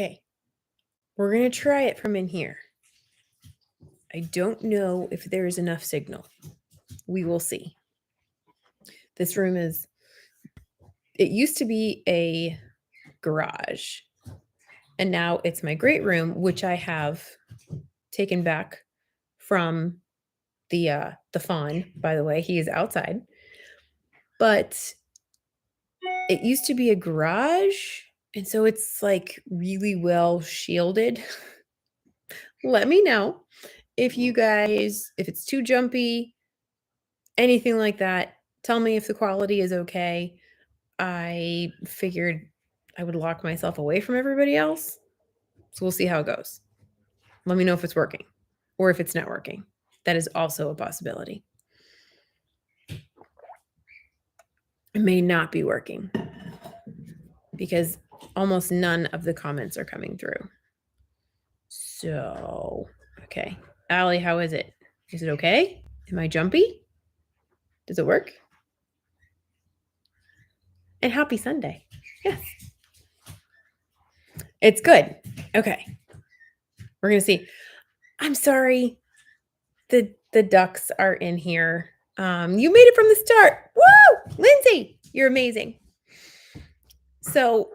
Okay. We're going to try it from in here. I don't know if there is enough signal. We will see. This room it used to be a garage, and now it's my great room, which I have taken back from the fawn. By the way, he is outside, but it used to be a garage, and so it's like really well shielded. Let me know if it's too jumpy, anything like that. Tell me if the quality is okay. I figured I would lock myself away from everybody else. So we'll see how it goes. Let me know if it's working or if it's not working. That is also a possibility. It may not be working because almost none of the comments are coming through. So, okay. Allie, how is it? Is it okay? Am I jumpy? Does it work? And happy Sunday. Yes. It's good. Okay. We're going to see. I'm sorry. The ducks are in here. You made it from the start. Woo! Lindsay, you're amazing. So,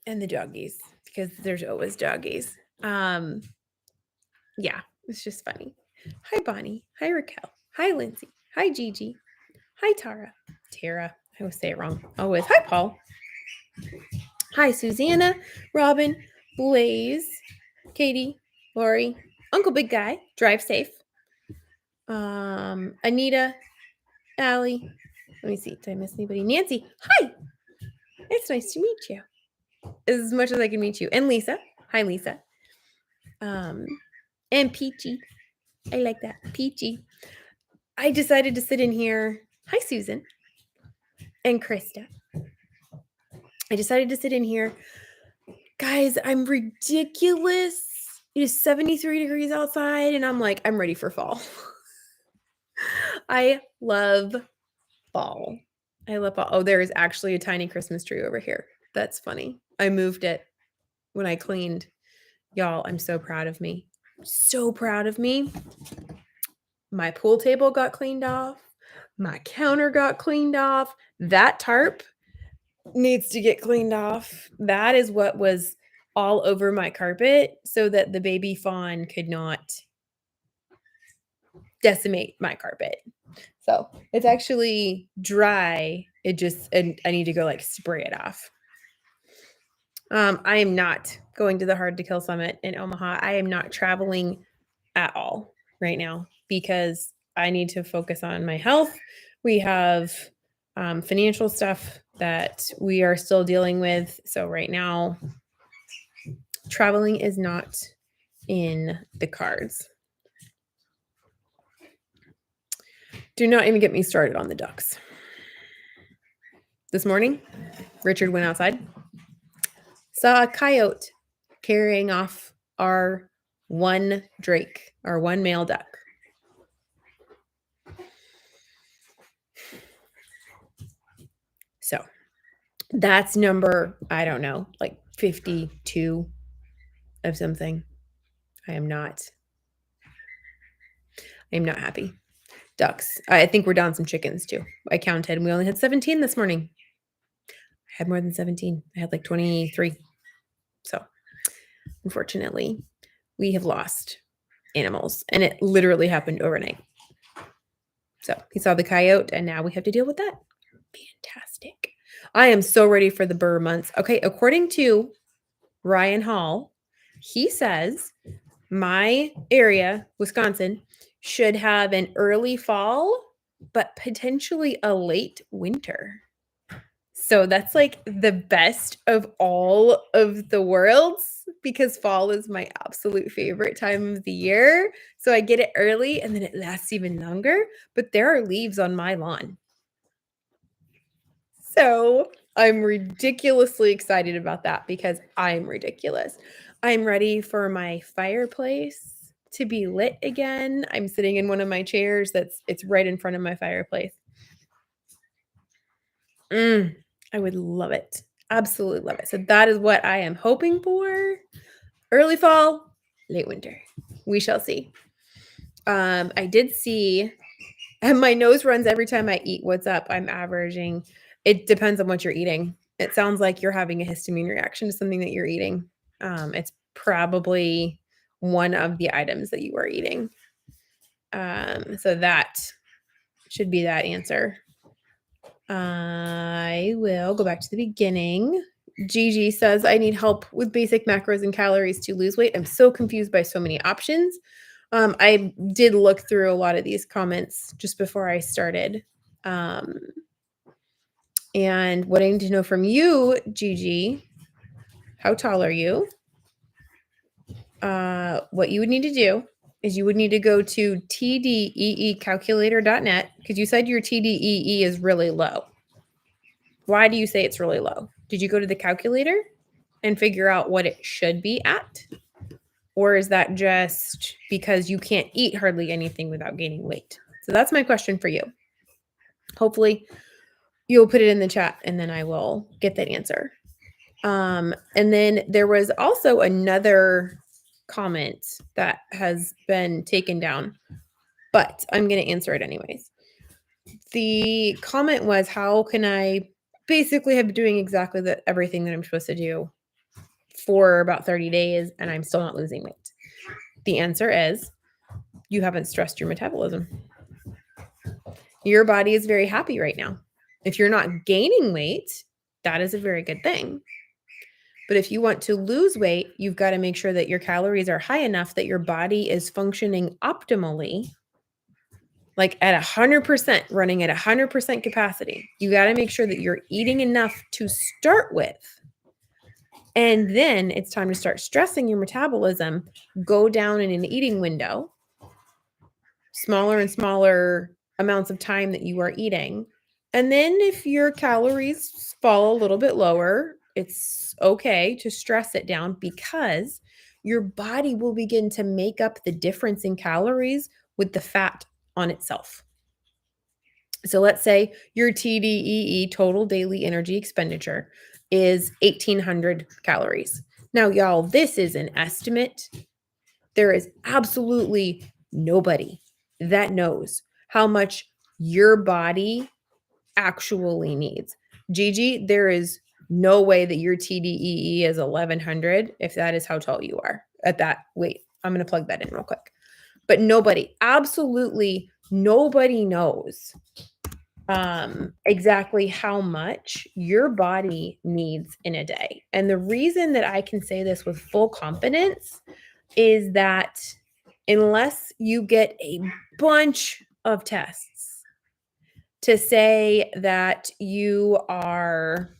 and the doggies, because there's always doggies. Yeah, it's just funny. Hi, Bonnie. Hi, Raquel. Hi, Lindsay. Hi, Gigi. Hi, Tara. I always say it wrong. Always. Hi, Paul. Hi, Susanna, Robin, Blaze, Katie, Lori, Uncle Big Guy. Drive safe. Anita, Allie. Let me see. Did I miss anybody? Nancy. Hi. It's nice to meet you. As much as I can meet you. And Lisa. Hi, Lisa. And Peachy. I like that. Peachy. I decided to sit in here. Hi, Susan. And Krista. I decided to sit in here. Guys, I'm ridiculous. It is 73 degrees outside, and I'm like, I'm ready for fall. I love fall. I love fall. Oh, there is actually a tiny Christmas tree over here. That's funny. I moved it when I cleaned. Y'all, I'm so proud of me. So proud of me. My pool table got cleaned off. My counter got cleaned off. That tarp needs to get cleaned off. That is what was all over my carpet so that the baby fawn could not decimate my carpet. So it's actually dry. I need to go like spray it off. I am not going to the Hard to Kill Summit in Omaha. I am not traveling at all right now because I need to focus on my health. We have financial stuff that we are still dealing with. So right now, traveling is not in the cards. Do not even get me started on the ducks. This morning, Richard went outside, saw a coyote carrying off our one drake, our one male duck. So that's number, I don't know, like 52 of something. I am not happy. Ducks. I think we're down some chickens too. I counted and we only had 17 this morning. I had more than 17. I had like 23. So unfortunately, we have lost animals and it literally happened overnight. So he saw the coyote and now we have to deal with that. Fantastic. I am so ready for the burr months. Okay, according to Ryan Hall, he says my area, Wisconsin, should have an early fall, but potentially a late winter. So that's like the best of all of the worlds because fall is my absolute favorite time of the year. So I get it early and then it lasts even longer, but there are leaves on my lawn. So I'm ridiculously excited about that because I'm ridiculous. I'm ready for my fireplace to be lit again. I'm sitting in one of my chairs it's right in front of my fireplace. I would love it. Absolutely love it. So that is what I am hoping for. Early fall, late winter. We shall see. I did see, and my nose runs every time I eat. What's up? I'm averaging. It depends on what you're eating. It sounds like you're having a histamine reaction to something that you're eating. It's probably one of the items that you are eating. So that should be that answer. I will go back to the beginning. Gigi says, I need help with basic macros and calories to lose weight. I'm so confused by so many options. I did look through a lot of these comments just before I started. And what I need to know from you, Gigi, how tall are you? What you would need to do is you would need to go to tdeecalculator.net because you said your TDEE is really low. Why do you say it's really low? Did you go to the calculator and figure out what it should be at? Or is that just because you can't eat hardly anything without gaining weight? So that's my question for you. Hopefully you'll put it in the chat and then I will get that answer. And then there was also another comment that has been taken down, but I'm going to answer it anyways. The comment was, how can I basically have been doing exactly everything that I'm supposed to do for about 30 days and I'm still not losing weight? The answer is you haven't stressed your metabolism. Your body is very happy right now. If you're not gaining weight, that is a very good thing. But if you want to lose weight, you've got to make sure that your calories are high enough that your body is functioning optimally, like at 100%, running at 100% capacity. You got to make sure that you're eating enough to start with. And then it's time to start stressing your metabolism, go down in an eating window, smaller and smaller amounts of time that you are eating. And then if your calories fall a little bit lower, it's okay to stress it down because your body will begin to make up the difference in calories with the fat on itself. So let's say your TDEE, total daily energy expenditure, is 1,800 calories. Now, y'all, this is an estimate. There is absolutely nobody that knows how much your body actually needs. Gigi, there is no way that your TDEE is 1,100 if that is how tall you are at that weight. I'm going to plug that in real quick. But nobody, absolutely nobody knows exactly how much your body needs in a day. And the reason that I can say this with full confidence is that unless you get a bunch of tests to say that you are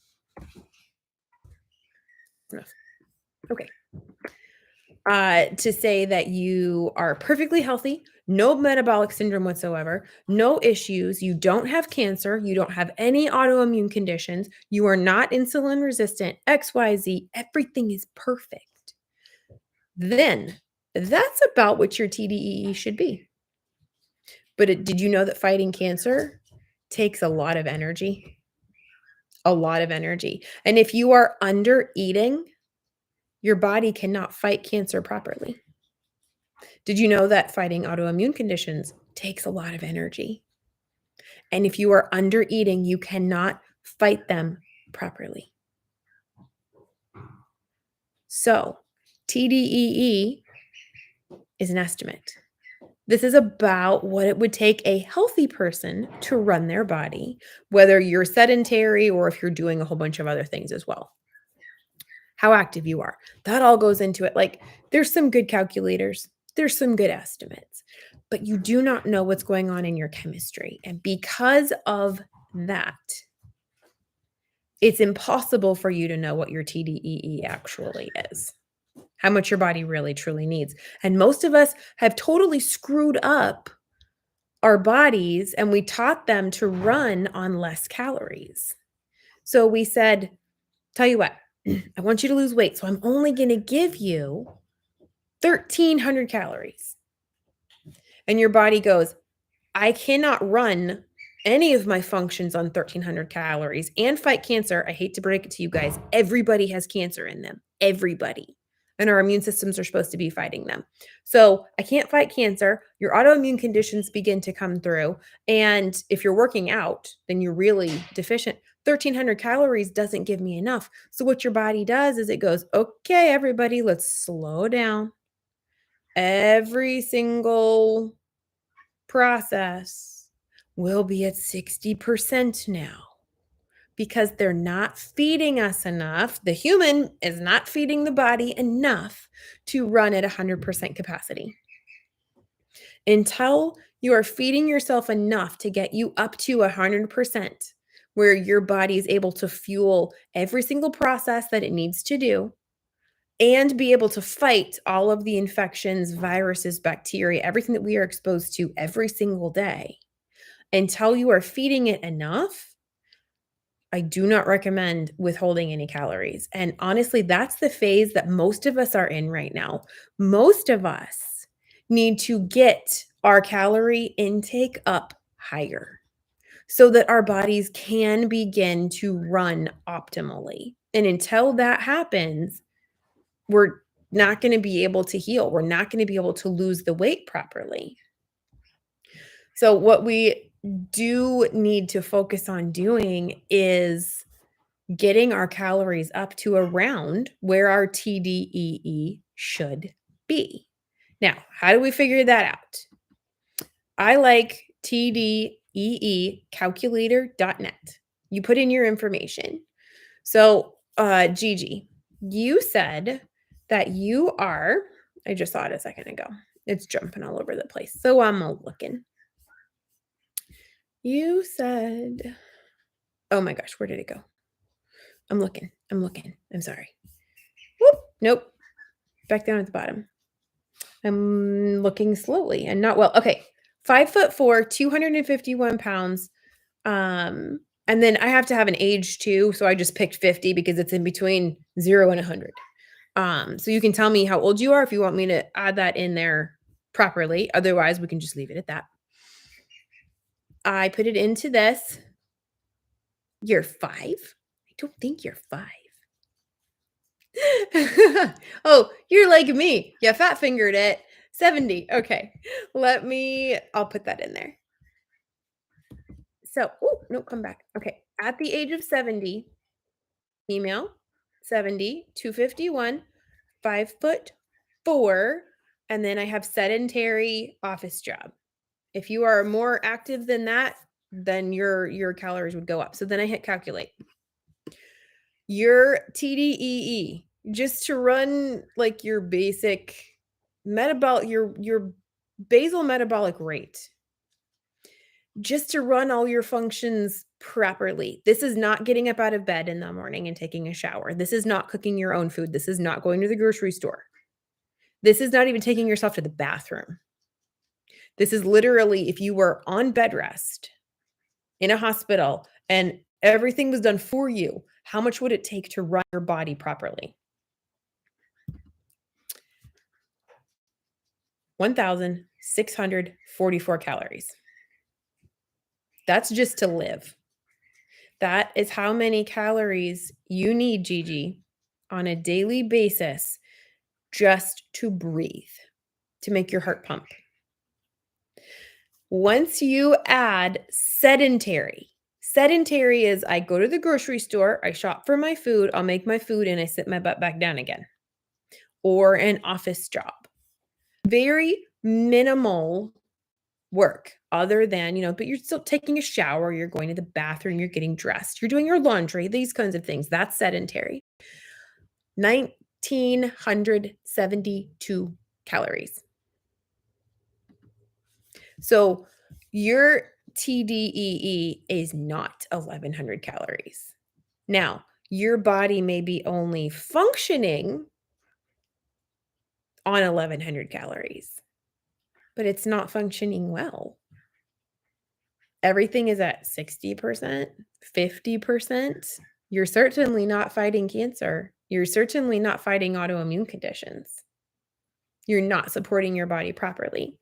to say that you are perfectly healthy, no metabolic syndrome whatsoever, no issues, you don't have cancer, you don't have any autoimmune conditions, you are not insulin resistant, XYZ, everything is perfect, then that's about what your TDEE should be. But did you know that fighting cancer takes a lot of energy? A lot of energy. And if you are under eating, your body cannot fight cancer properly. Did you know that fighting autoimmune conditions takes a lot of energy? And if you are under eating, you cannot fight them properly. So TDEE is an estimate. This is about what it would take a healthy person to run their body, whether you're sedentary or if you're doing a whole bunch of other things as well. How active you are. That all goes into it. Like, there's some good calculators, there's some good estimates, but you do not know what's going on in your chemistry. And because of that, it's impossible for you to know what your TDEE actually is, how much your body really truly needs. And most of us have totally screwed up our bodies and we taught them to run on less calories. So we said, tell you what, I want you to lose weight. So I'm only going to give you 1,300 calories. And your body goes, I cannot run any of my functions on 1,300 calories and fight cancer. I hate to break it to you guys. Everybody has cancer in them. Everybody. And our immune systems are supposed to be fighting them. So I can't fight cancer. Your autoimmune conditions begin to come through. And if you're working out, then you're really deficient. 1,300 calories doesn't give me enough. So what your body does is it goes, okay, everybody, let's slow down. Every single process will be at 60% now because they're not feeding us enough. The human is not feeding the body enough to run at 100% capacity. Until you are feeding yourself enough to get you up to 100%, where your body is able to fuel every single process that it needs to do and be able to fight all of the infections, viruses, bacteria, everything that we are exposed to every single day. Until you are feeding it enough, I do not recommend withholding any calories. And honestly, that's the phase that most of us are in right now. Most of us need to get our calorie intake up higher so that our bodies can begin to run optimally. And until that happens, we're not going to be able to heal. We're not going to be able to lose the weight properly. So what we do need to focus on doing is getting our calories up to around where our TDEE should be. Now, how do we figure that out? I like TDEEcalculator.net. You put in your information. So, Gigi, you said that you are, I just saw it a second ago. It's jumping all over the place. So I'm looking. You said, oh my gosh, where did it go? I'm looking. I'm sorry. Whoop, nope. Back down at the bottom. I'm looking slowly and not well. Okay. 5'4", 251 pounds. And then I have to have an age too. So I just picked 50 because it's in between 0 and 100. So you can tell me how old you are if you want me to add that in there properly. Otherwise, we can just leave it at that. I put it into this. You're 5? I don't think you're 5. Oh, you're like me. You fat fingered it. 70. Okay. I'll put that in there. So, no, come back. Okay. At the age of 70, female, 70, 251, 5'4", and then I have sedentary office job. If you are more active than that, then your calories would go up. So then I hit calculate. Your TDEE, just to run like your basic metabolic, your basal metabolic rate, just to run all your functions properly. This is not getting up out of bed in the morning and taking a shower. This is not cooking your own food. This is not going to the grocery store. This is not even taking yourself to the bathroom. This is literally if you were on bed rest in a hospital and everything was done for you, how much would it take to run your body properly? 1,644 calories. That's just to live. That is how many calories you need, Gigi, on a daily basis just to breathe, to make your heart pump. Once you add sedentary is I go to the grocery store, I shop for my food, I'll make my food, and I sit my butt back down again. Or an office job. Very minimal work other than, but you're still taking a shower, you're going to the bathroom, you're getting dressed, you're doing your laundry, these kinds of things. That's sedentary. 1,972 calories. So your TDEE is not 1,100 calories. Now, your body may be only functioning on 1,100 calories, but it's not functioning well. Everything is at 60%, 50%. You're certainly not fighting cancer. You're certainly not fighting autoimmune conditions. You're not supporting your body properly.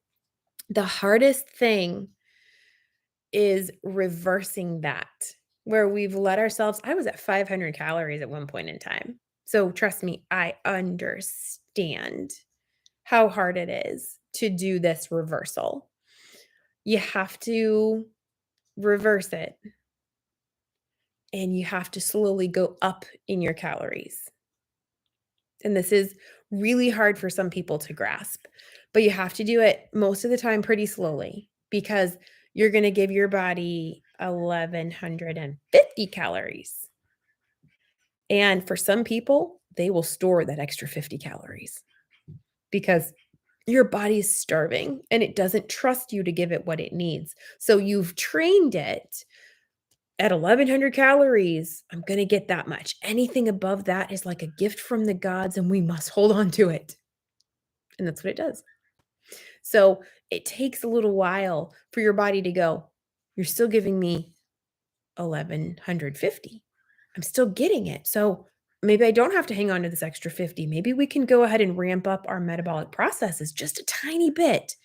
The hardest thing is reversing that, where we've let ourselves, I was at 500 calories at one point in time. So trust me, I understand how hard it is to do this reversal. You have to reverse it, and you have to slowly go up in your calories. And this is really hard for some people to grasp, but you have to do it most of the time pretty slowly, because you're going to give your body 1,150 calories. And for some people, they will store that extra 50 calories because your body is starving and it doesn't trust you to give it what it needs. So you've trained it at 1,100 calories. I'm going to get that much. Anything above that is like a gift from the gods, and we must hold on to it. And that's what it does. So it takes a little while for your body to go, you're still giving me 1,150. I'm still getting it. So maybe I don't have to hang on to this extra 50. Maybe we can go ahead and ramp up our metabolic processes just a tiny bit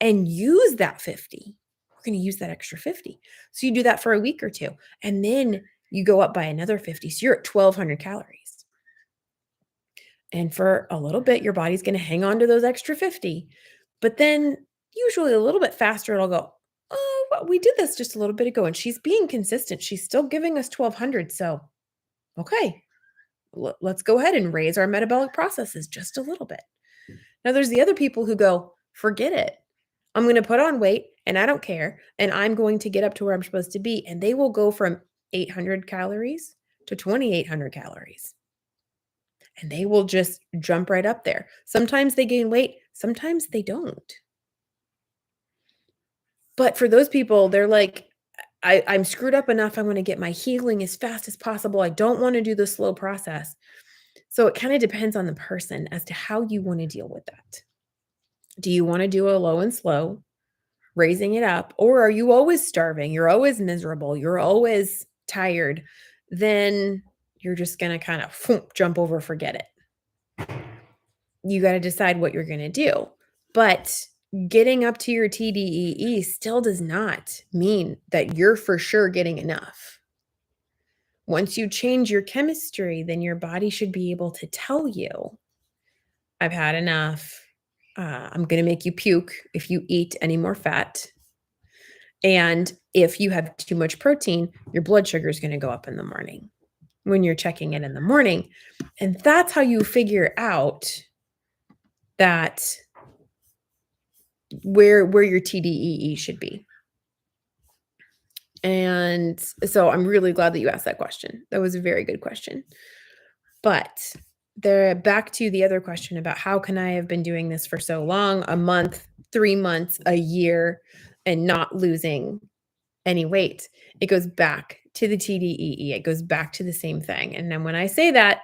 and use that 50. We're going to use that extra 50. So you do that for a week or two, and then you go up by another 50. So you're at 1,200 calories. And for a little bit, your body's going to hang on to those extra 50. But then usually a little bit faster, it'll go, oh, well, we did this just a little bit ago, and she's being consistent. She's still giving us 1,200. So, okay, let's go ahead and raise our metabolic processes just a little bit. Now, there's the other people who go, forget it. I'm going to put on weight and I don't care. And I'm going to get up to where I'm supposed to be. And they will go from 800 calories to 2,800 calories. And they will just jump right up there. Sometimes they gain weight, sometimes they don't. But for those people, they're like, I'm screwed up enough. I want to get my healing as fast as possible. I don't want to do the slow process. So it kind of depends on the person as to how you want to deal with that. Do you want to do a low and slow, raising it up? Or are you always starving? You're always miserable. You're always tired. Then you're just going to kind of jump over, forget it. You got to decide what you're going to do. But getting up to your TDEE still does not mean that you're for sure getting enough. Once you change your chemistry, then your body should be able to tell you, I've had enough. I'm going to make you puke if you eat any more fat. And if you have too much protein, your blood sugar is going to go up in the morning when you're checking it in the morning. And that's how you figure out that where your TDEE should be. And so I'm really glad that you asked that question. That was a very good question. But back to the other question about how can I have been doing this for so long, a month, 3 months, a year, and not losing any weight. It goes back to the TDEE. It goes back to the same thing. And then when I say your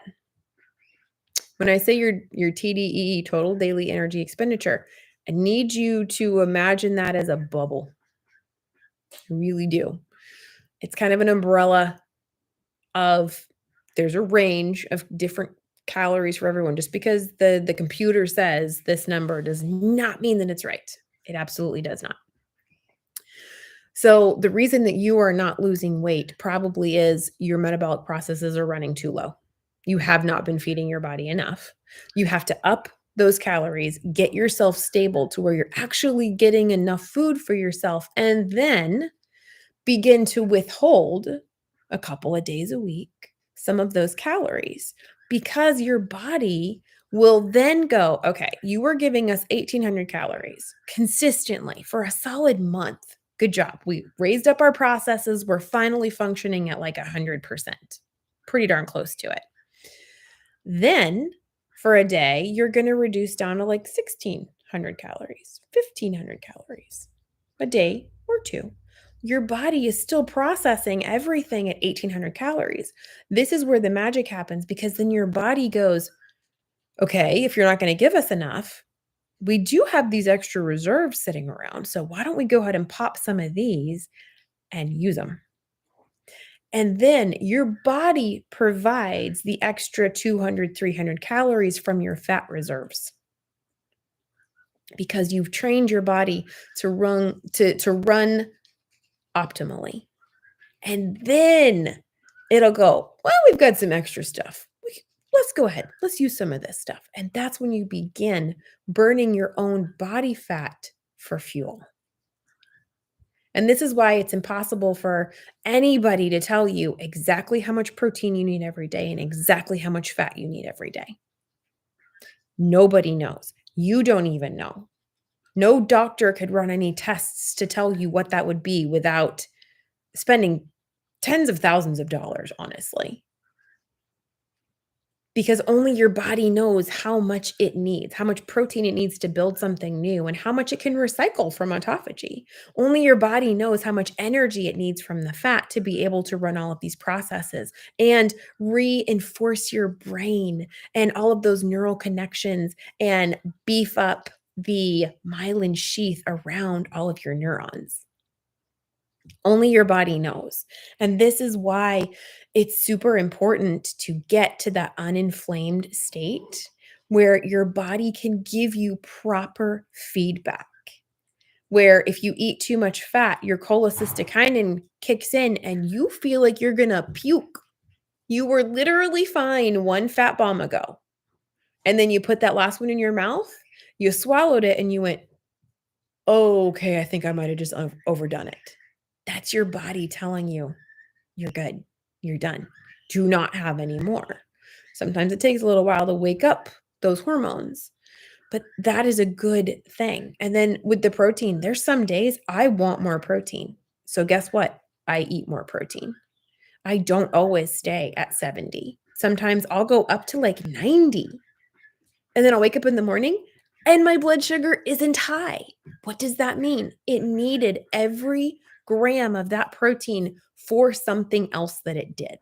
TDEE, total daily energy expenditure, I need you to imagine that as a bubble. I really do. It's kind of an umbrella of, there's a range of different calories for everyone. Just because the computer says this number does not mean that it's right. It absolutely does not. So the reason that you are not losing weight probably is your metabolic processes are running too low. You have not been feeding your body enough. You have to up those calories, get yourself stable to where you're actually getting enough food for yourself, and then begin to withhold a couple of days a week some of those calories, because your body will then go, okay, you were giving us 1,800 calories consistently for a solid month. Good job. We raised up our processes. We're finally functioning at like 100%. Pretty darn close to it. Then for a day, you're going to reduce down to like 1,600 calories, 1,500 calories a day or two. Your body is still processing everything at 1,800 calories. This is where the magic happens, because then your body goes, okay, if you're not going to give us enough, we do have these extra reserves sitting around. So why don't we go ahead and pop some of these and use them? And then your body provides the extra 200, 300 calories from your fat reserves, because you've trained your body to run optimally. And then it'll go, well, we've got some extra stuff. Let's go ahead. Let's use some of this stuff. And that's when you begin burning your own body fat for fuel. And this is why it's impossible for anybody to tell you exactly how much protein you need every day and exactly how much fat you need every day. Nobody knows. You don't even know. No doctor could run any tests to tell you what that would be without spending tens of thousands of dollars, honestly. Because only your body knows how much it needs, how much protein it needs to build something new, and how much it can recycle from autophagy. Only your body knows how much energy it needs from the fat to be able to run all of these processes and reinforce your brain and all of those neural connections and beef up the myelin sheath around all of your neurons. Only your body knows. And this is why it's super important to get to that uninflamed state where your body can give you proper feedback. Where if you eat too much fat, your cholecystokinin kicks in and you feel like you're going to puke. You were literally fine one fat bomb ago. And then you put that last one in your mouth, you swallowed it, and you went, oh, okay, I think I might have just overdone it. That's your body telling you, you're good, you're done. Do not have any more. Sometimes it takes a little while to wake up those hormones, but that is a good thing. And then with the protein, there's some days I want more protein. So guess what? I eat more protein. I don't always stay at 70. Sometimes I'll go up to like 90. And then I'll wake up in the morning and my blood sugar isn't high. What does that mean? It needed every gram of that protein for something else that it did.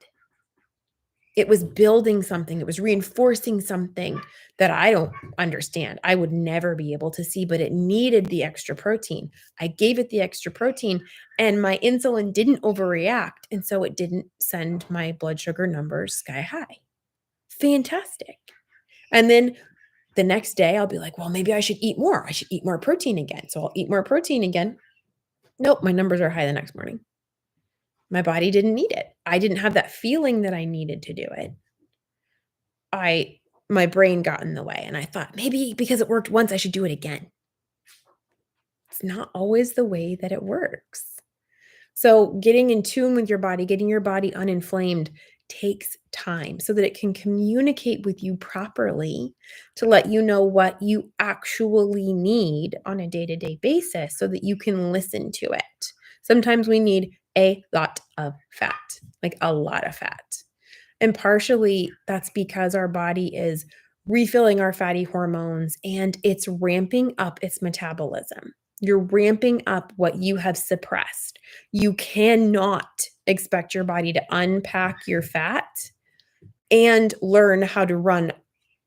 It was building something. It was reinforcing something that I don't understand. I would never be able to see, but it needed the extra protein. I gave it the extra protein and my insulin didn't overreact. And so it didn't send my blood sugar numbers sky high. Fantastic. And then the next day I'll be like, well, maybe I should eat more. I should eat more protein again. So I'll eat more protein again. Nope, my numbers are high the next morning. My body didn't need it. I didn't have that feeling that I needed to do it. My brain got in the way and I thought maybe because it worked once, I should do it again. It's not always the way that it works. So getting in tune with your body, getting your body uninflamed takes time so that it can communicate with you properly to let you know what you actually need on a day-to-day basis so that you can listen to it. Sometimes we need a lot of fat, like a lot of fat. And partially that's because our body is refilling our fatty hormones and it's ramping up its metabolism. You're ramping up what you have suppressed. You cannot expect your body to unpack your fat and learn how to run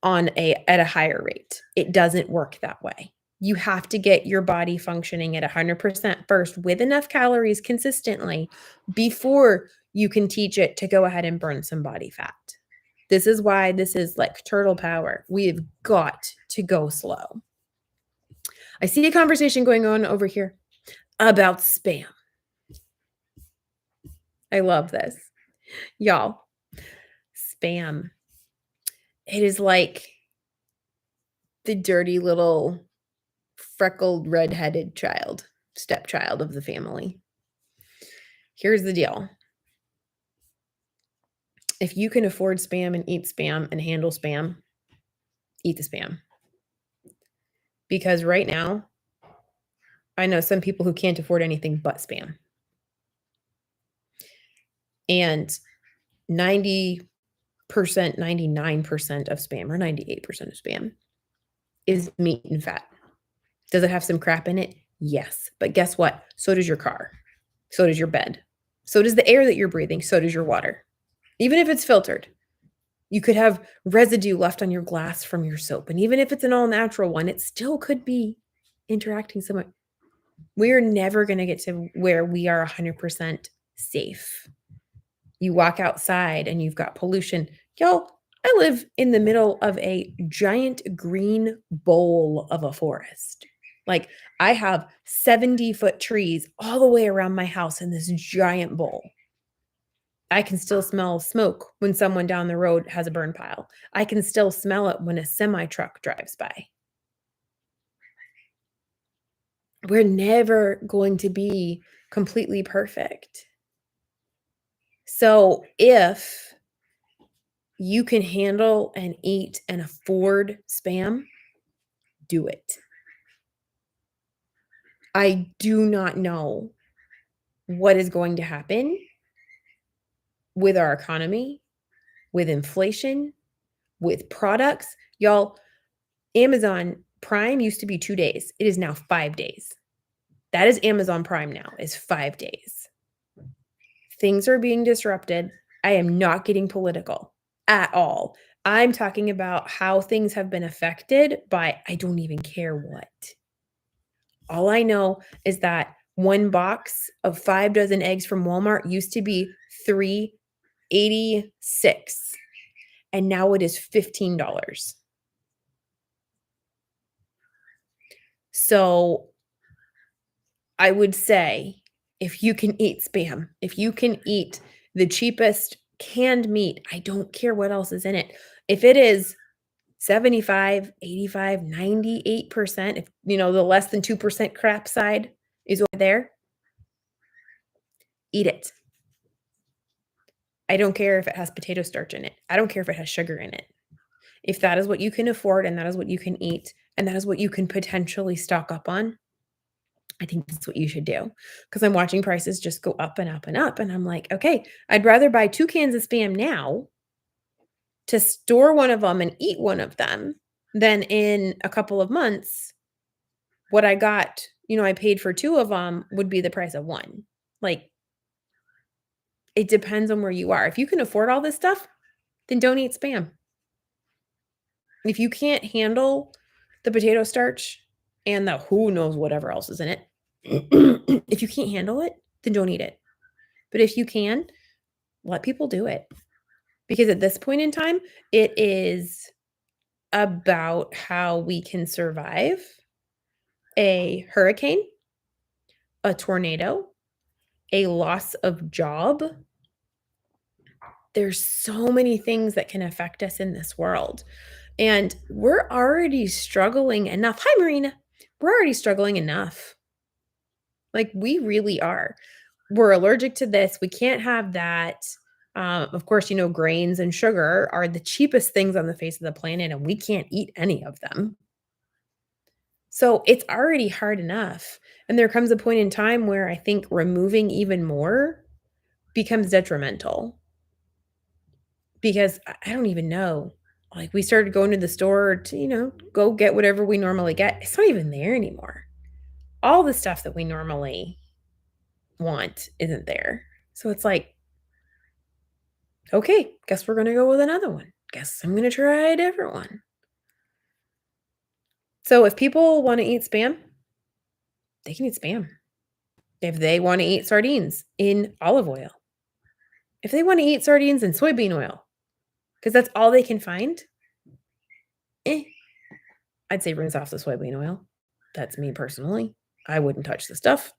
at a higher rate. It doesn't work that way. You have to get your body functioning at 100% first with enough calories consistently before you can teach it to go ahead and burn some body fat. This is why this is like turtle power. We have got to go slow. I see a conversation going on over here about spam. I love this. Y'all, spam. It is like the dirty little freckled, redheaded stepchild of the family. Here's the deal. If you can afford spam and eat spam and handle spam, eat the spam. Because right now, I know some people who can't afford anything but spam. And 90%, 99% of spam, or 98% of spam is meat and fat. Does it have some crap in it? Yes. But guess what? So does your car. So does your bed. So does the air that you're breathing. So does your water. Even if it's filtered, you could have residue left on your glass from your soap. And even if it's an all-natural one, it still could be interacting somewhat. We're never going to get to where we are 100% safe. You walk outside and you've got pollution. Y'all, I live in the middle of a giant green bowl of a forest. Like I have 70-foot trees all the way around my house in this giant bowl. I can still smell smoke when someone down the road has a burn pile. I can still smell it when a semi truck drives by. We're never going to be completely perfect. So if you can handle and eat and afford Spam, do it. I do not know what is going to happen with our economy, with inflation, with products. Y'all, Amazon Prime used to be 2 days. It is now 5 days. That is Amazon Prime now, is 5 days. Things are being disrupted. I am not getting political at all. I'm talking about how things have been affected by I don't even care what. All I know is that one box of 5 dozen eggs from Walmart used to be $3.86, and now it is $15. So I would say if you can eat Spam, if you can eat the cheapest canned meat, I don't care what else is in it. If it is 75, 85, 98%, if the less than 2% crap side is over there, eat it. I don't care if it has potato starch in it. I don't care if it has sugar in it. If that is what you can afford and that is what you can eat and that is what you can potentially stock up on, I think that's what you should do. Because I'm watching prices just go up and up and up. And I'm like, okay, I'd rather buy 2 cans of Spam now to store one of them and eat one of them than in a couple of months, what I got, I paid for 2 of them would be the price of 1. Like, it depends on where you are. If you can afford all this stuff, then don't eat Spam. If you can't handle the potato starch and the who knows whatever else is in it, if you can't handle it, then don't eat it. But if you can, let people do it. Because at this point in time, it is about how we can survive a hurricane, a tornado, a loss of job. There's so many things that can affect us in this world. And we're already struggling enough. Hi, Marina. We're already struggling enough. Like, we really are. We're allergic to this. We can't have that. Of course, grains and sugar are the cheapest things on the face of the planet, and we can't eat any of them. So it's already hard enough. And there comes a point in time where I think removing even more becomes detrimental. Because I don't even know. Like, we started going to the store to, go get whatever we normally get. It's not even there anymore. All the stuff that we normally want isn't there. So it's like, okay, guess we're going to go with another one. Guess I'm going to try a different one. So if people want to eat Spam, they can eat Spam. If they want to eat sardines in olive oil, if they want to eat sardines in soybean oil, because that's all they can find, I'd say rinse off the soybean oil. That's me personally. I wouldn't touch the stuff.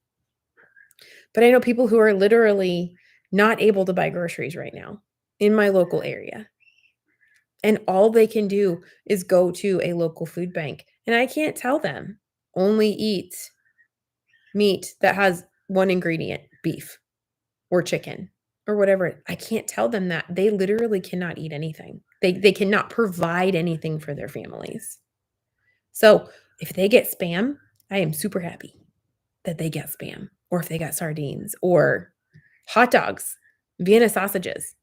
But I know people who are literally not able to buy groceries right now in my local area. And all they can do is go to a local food bank. And I can't tell them only eat meat that has one ingredient, beef or chicken or whatever. I can't tell them that. They literally cannot eat anything. They cannot provide anything for their families. So if they get Spam, I am super happy that they get Spam, or if they got sardines or hot dogs, Vienna sausages.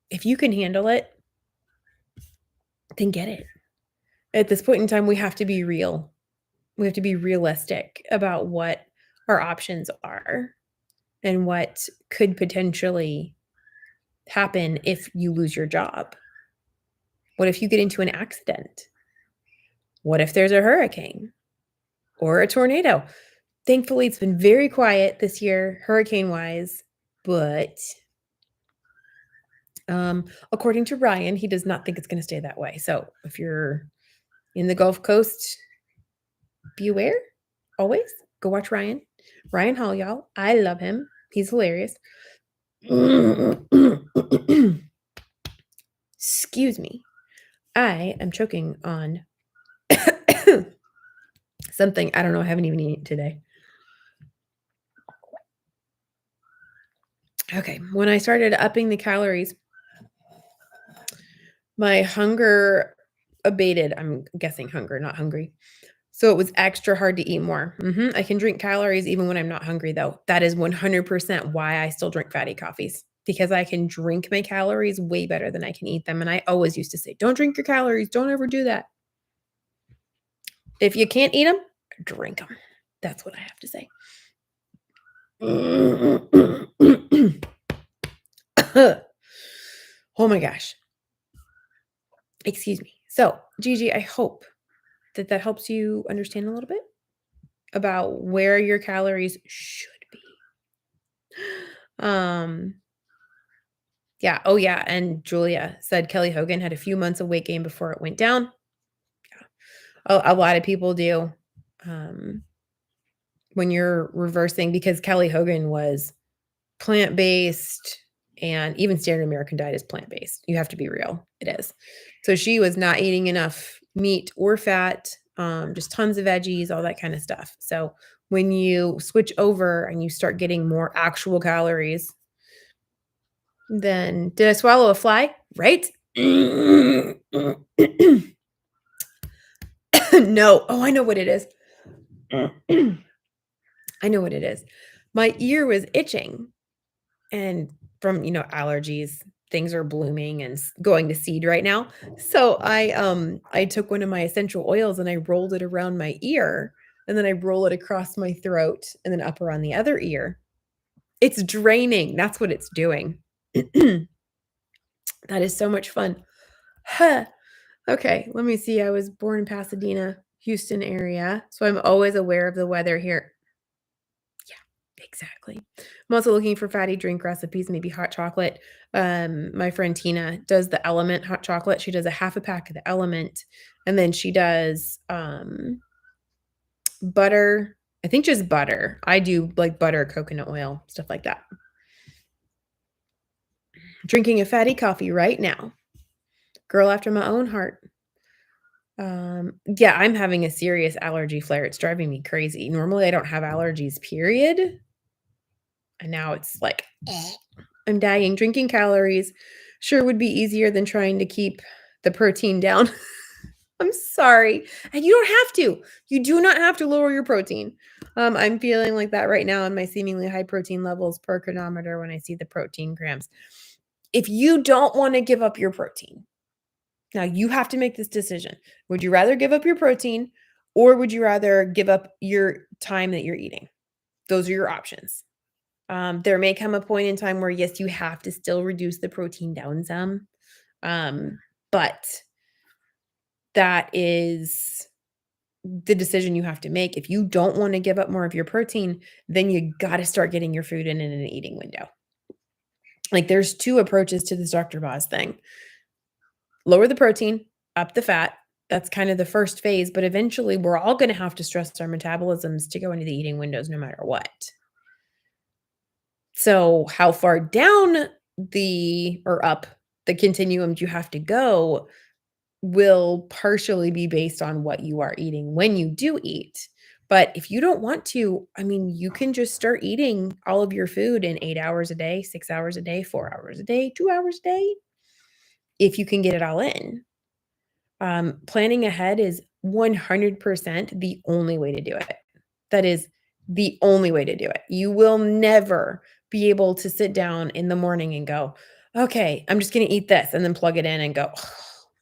If you can handle it, then get it. At this point in time, we have to be real. We have to be realistic about what our options are and what could potentially happen if you lose your job. What if you get into an accident? What if there's a hurricane or a tornado? Thankfully, it's been very quiet this year, hurricane-wise, but according to Ryan, he does not think it's going to stay that way. So if you're in the Gulf Coast, be aware. Always go watch Ryan Hall, y'all. I love him. He's hilarious. Excuse me. I am choking on something. I don't know. I haven't even eaten today. Okay. When I started upping the calories, my hunger abated. I'm guessing hunger, not hungry. So it was extra hard to eat more. I can drink calories even when I'm not hungry, though. That is 100% why I still drink fatty coffees, because I can drink my calories way better than I can eat them. And I always used to say, don't drink your calories. Don't ever do that. If you can't eat them, drink them. That's what I have to say. Oh my gosh. Excuse me. So, Gigi, I hope that helps you understand a little bit about where your calories should be. Yeah. Oh, yeah. And Julia said Kelly Hogan had a few months of weight gain before it went down. Yeah. A lot of people do. When you're reversing, because Kelly Hogan was plant-based, and even standard American diet is plant-based. You have to be real. It is. So she was not eating enough meat or fat, just tons of veggies, all that kind of stuff. So when you switch over and you start getting more actual calories, then did I swallow a fly? Right? No. Oh, I know what it is. I know what it is. My ear was itching, and from, allergies, things are blooming and going to seed right now. So I took one of my essential oils and I rolled it around my ear, and then I roll it across my throat and then up around the other ear. It's draining. That's what it's doing. That is so much fun. Huh. Okay, let me see. I was born in Pasadena, Houston area, so I'm always aware of the weather here. Yeah, exactly. I'm also looking for fatty drink recipes, maybe hot chocolate. My friend Tina does the Element hot chocolate. She does a half a pack of the Element, and then she does butter. I think just butter. I do like butter, coconut oil, stuff like that. Drinking a fatty coffee right now. Girl after my own heart. Yeah, I'm having a serious allergy flare. It's driving me crazy. Normally, I don't have allergies, period. And now it's like, I'm dying. Drinking calories sure would be easier than trying to keep the protein down. I'm sorry. And you don't have to. You do not have to lower your protein. I'm feeling like that right now in my seemingly high protein levels per chronometer when I see the protein grams. If you don't want to give up your protein, now you have to make this decision. Would you rather give up your protein, or would you rather give up your time that you're eating? Those are your options. There may come a point in time where, yes, you have to still reduce the protein down some. But that is the decision you have to make. If you don't want to give up more of your protein, then you got to start getting your food in an eating window. Like, there's two approaches to this Dr. Boz thing. Lower the protein, up the fat. That's kind of the first phase, but eventually we're all going to have to stress our metabolisms to go into the eating windows no matter what. So how far down or up the continuum you have to go will partially be based on what you are eating when you do eat. But if you don't want to, I mean, you can just start eating all of your food in 8 hours a day, 6 hours a day, 4 hours a day, 2 hours a day, if you can get it all in. Planning ahead is 100% the only way to do it. That is the only way to do it. You will never be able to sit down in the morning and go, okay, I'm just going to eat this, and then plug it in and go, oh,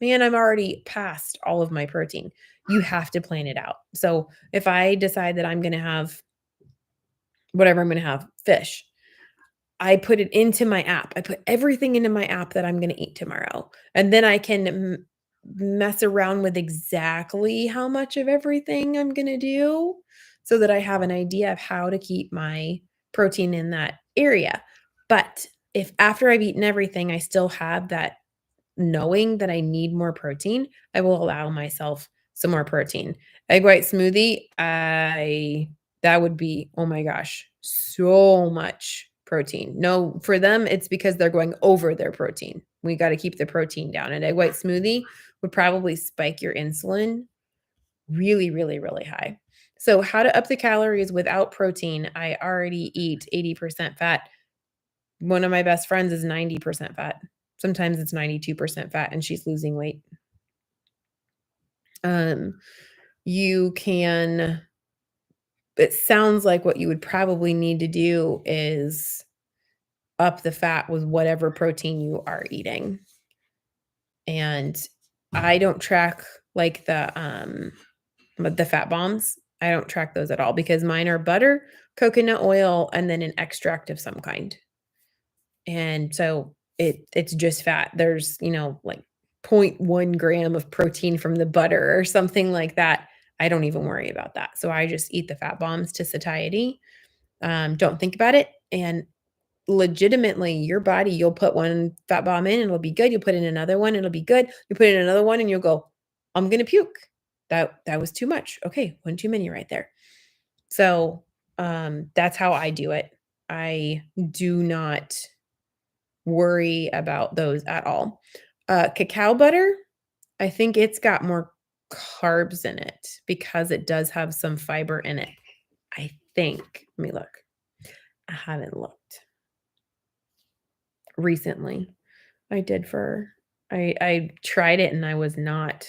man, I'm already past all of my protein. You have to plan it out. So if I decide that I'm going to have whatever I'm going to have, fish, I put it into my app. I put everything into my app that I'm going to eat tomorrow. And then I can mess around with exactly how much of everything I'm going to do, so that I have an idea of how to keep my protein in that area. But if after I've eaten everything, I still have that knowing that I need more protein, I will allow myself some more protein. Egg white smoothie, that would be, oh my gosh, so much protein. No, for them, it's because they're going over their protein. We got to keep the protein down. An egg white smoothie would probably spike your insulin really, really, really high. So how to up the calories without protein? I already eat 80% fat. One of my best friends is 90% fat. Sometimes it's 92% fat and she's losing weight. You can, it sounds like what you would probably need to do is up the fat with whatever protein you are eating. And I don't track like the fat bombs. I don't track those at all because mine are butter, coconut oil, and then an extract of some kind. And so it's just fat. There's, like 0.1 gram of protein from the butter or something like that. I don't even worry about that. So I just eat the fat bombs to satiety. Don't think about it. And legitimately, your body, you'll put one fat bomb in and it'll be good. You'll put in another one, it'll be good. You put in another one and you'll go, I'm gonna puke. That was too much. Okay, one too many right there. So that's how I do it. I do not worry about those at all. Cacao butter, I think it's got more carbs in it because it does have some fiber in it. I think. Let me look. I haven't looked recently. I did I tried it and I was not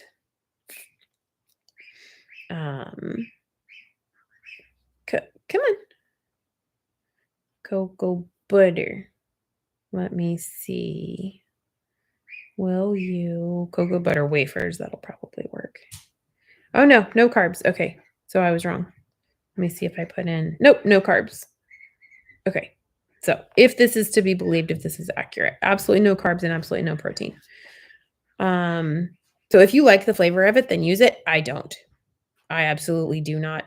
come on. Cocoa butter. Let me see. Will you cocoa butter wafers? That'll probably work. Oh no, no carbs. Okay. So I was wrong. Let me see if I put in, nope, no carbs. Okay. So if this is to be believed, if this is accurate, absolutely no carbs and absolutely no protein. So if you like the flavor of it, then use it. I don't. I absolutely do not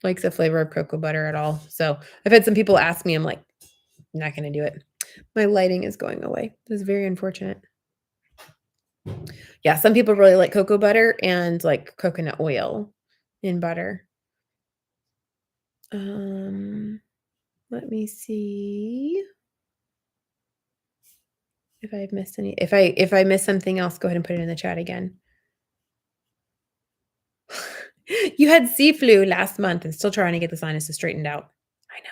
like the flavor of cocoa butter at all. So I've had some people ask me, I'm like, I'm not going to do it. My lighting is going away. It was very unfortunate. Yeah, some people really like cocoa butter and like coconut oil in butter. Let me see if I've missed any. If I missed something else, go ahead and put it in the chat again. You had sea flu last month and still trying to get the sinuses straightened out. I know.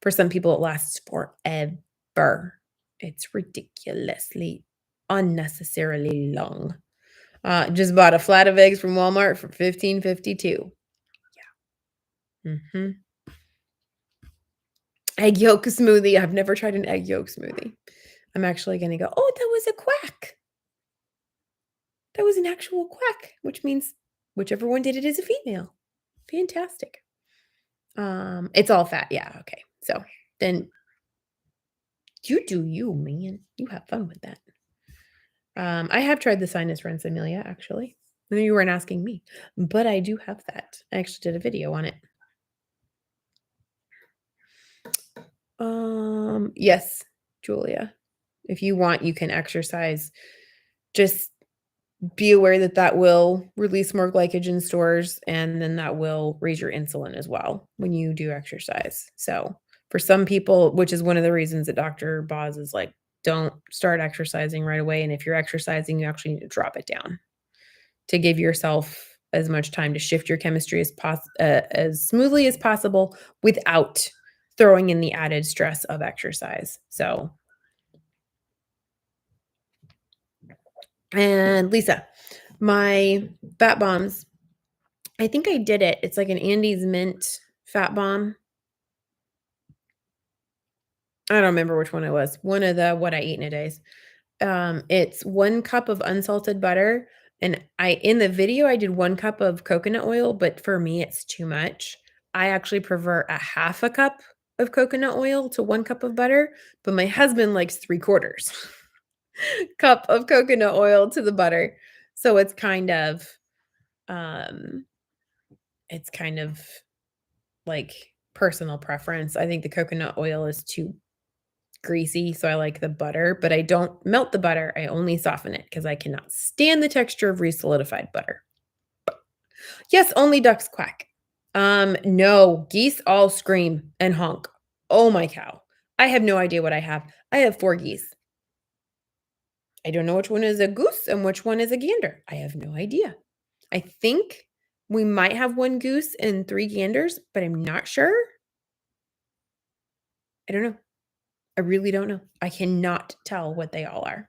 For some people, it lasts forever. It's ridiculously, unnecessarily long. Just bought a flat of eggs from Walmart for $15.52. Yeah. Egg yolk smoothie. I've never tried an egg yolk smoothie. I'm actually going to go, oh, that was a quack. That was an actual quack, which means whichever one did it is a female. Fantastic. It's all fat. Yeah. Okay. So then you do you, man. You have fun with that. I have tried the sinus rinse, Amelia, actually. I know you weren't asking me, but I do have that. I actually did a video on it. Yes, Julia. If you want, you can exercise. Just be aware that that will release more glycogen stores, and then that will raise your insulin as well when you do exercise. So for some people, which is one of the reasons that Dr. Boz is like, don't start exercising right away. And if you're exercising, you actually need to drop it down to give yourself as much time to shift your chemistry as smoothly as possible without throwing in the added stress of exercise. So, and Lisa, my fat bombs, I think I did it. It's like an Andes mint fat bomb. I don't remember which one it was. One of the what I eat in a days. It's 1 cup of unsalted butter. And in the video, I did 1 cup of coconut oil, but for me, it's too much. I actually prefer a half a cup of coconut oil to 1 cup of butter, but my husband likes 3/4 cup of coconut oil to the butter. So it's kind of like personal preference. I think the coconut oil is too greasy, so I like the butter, but I don't melt the butter. I only soften it because I cannot stand the texture of re-solidified butter. Yes, only ducks quack. No, geese all scream and honk. Oh my cow. I have no idea what I have. I have 4 geese. I don't know which one is a goose and which one is a gander. I have no idea. I think we might have 1 goose and 3 ganders, but I'm not sure. I don't know. I really don't know. I cannot tell what they all are.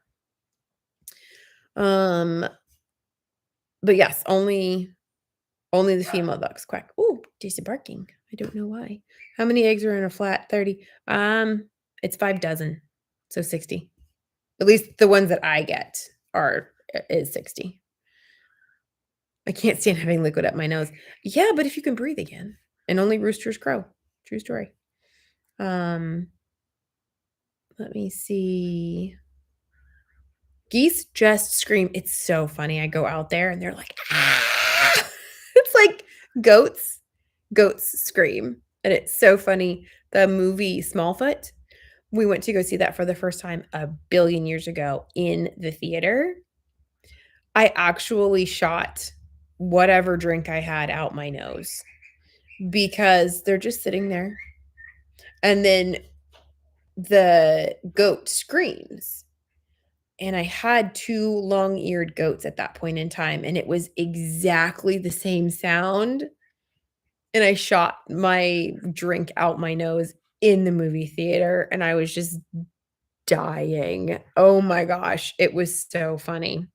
But yes, only the female ducks quack. Ooh, Jason barking. I don't know why. How many eggs are in a flat 30? It's 5 dozen. So 60. At least the ones that I get is 60. I can't stand having liquid up my nose. Yeah, but if you can breathe again. And only roosters crow. True story. Let me see. Geese just scream. It's so funny. I go out there and they're like, ah! It's like goats scream. And it's so funny. The movie Smallfoot, we went to go see that for the first time a billion years ago in the theater. I actually shot whatever drink I had out my nose because they're just sitting there. And then the goat screams. And I had 2 long-eared goats at that point in time, and it was exactly the same sound. And I shot my drink out my nose in the movie theater, and I was just dying. Oh my gosh, it was so funny.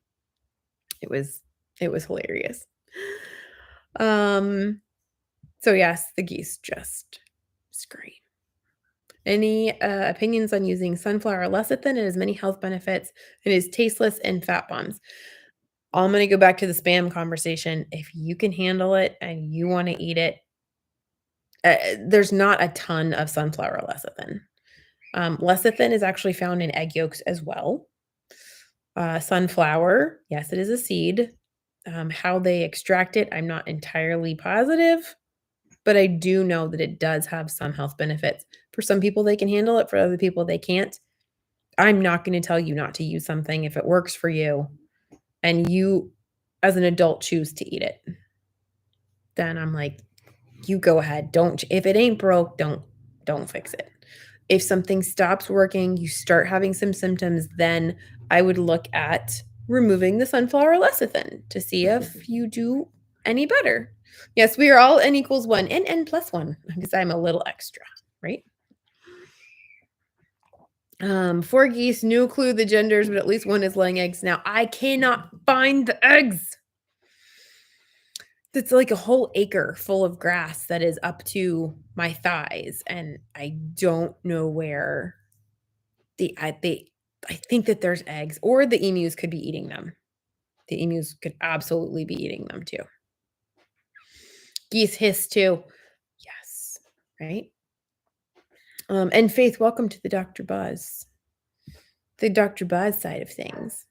It was hilarious. So yes, the geese just scream. Any opinions on using sunflower lecithin? It has many health benefits. It is tasteless and fat bombs. I'm going to go back to the spam conversation. If you can handle it and you want to eat it, there's not a ton of sunflower lecithin. Lecithin is actually found in egg yolks as well. Sunflower, yes, it is a seed. How they extract it, I'm not entirely positive, but I do know that it does have some health benefits. For some people, they can handle it. For other people, they can't. I'm not going to tell you not to use something if it works for you and you, as an adult, choose to eat it. Then I'm like, you go ahead. If it ain't broke, don't fix it. If something stops working, you start having some symptoms, then I would look at removing the sunflower lecithin to see if you do any better. Yes, we are all n equals 1 and n plus 1 because I'm a little extra, right? 4 geese, no clue the genders, but at least one is laying eggs now. I cannot find the eggs. It's like a whole acre full of grass that is up to my thighs, and I don't know where I think that there's eggs, or the emus could be eating them. The emus could absolutely be eating them too. Geese hiss too. Yes, right? And Faith, welcome to the Dr. Buzz. The Dr. Buzz side of things.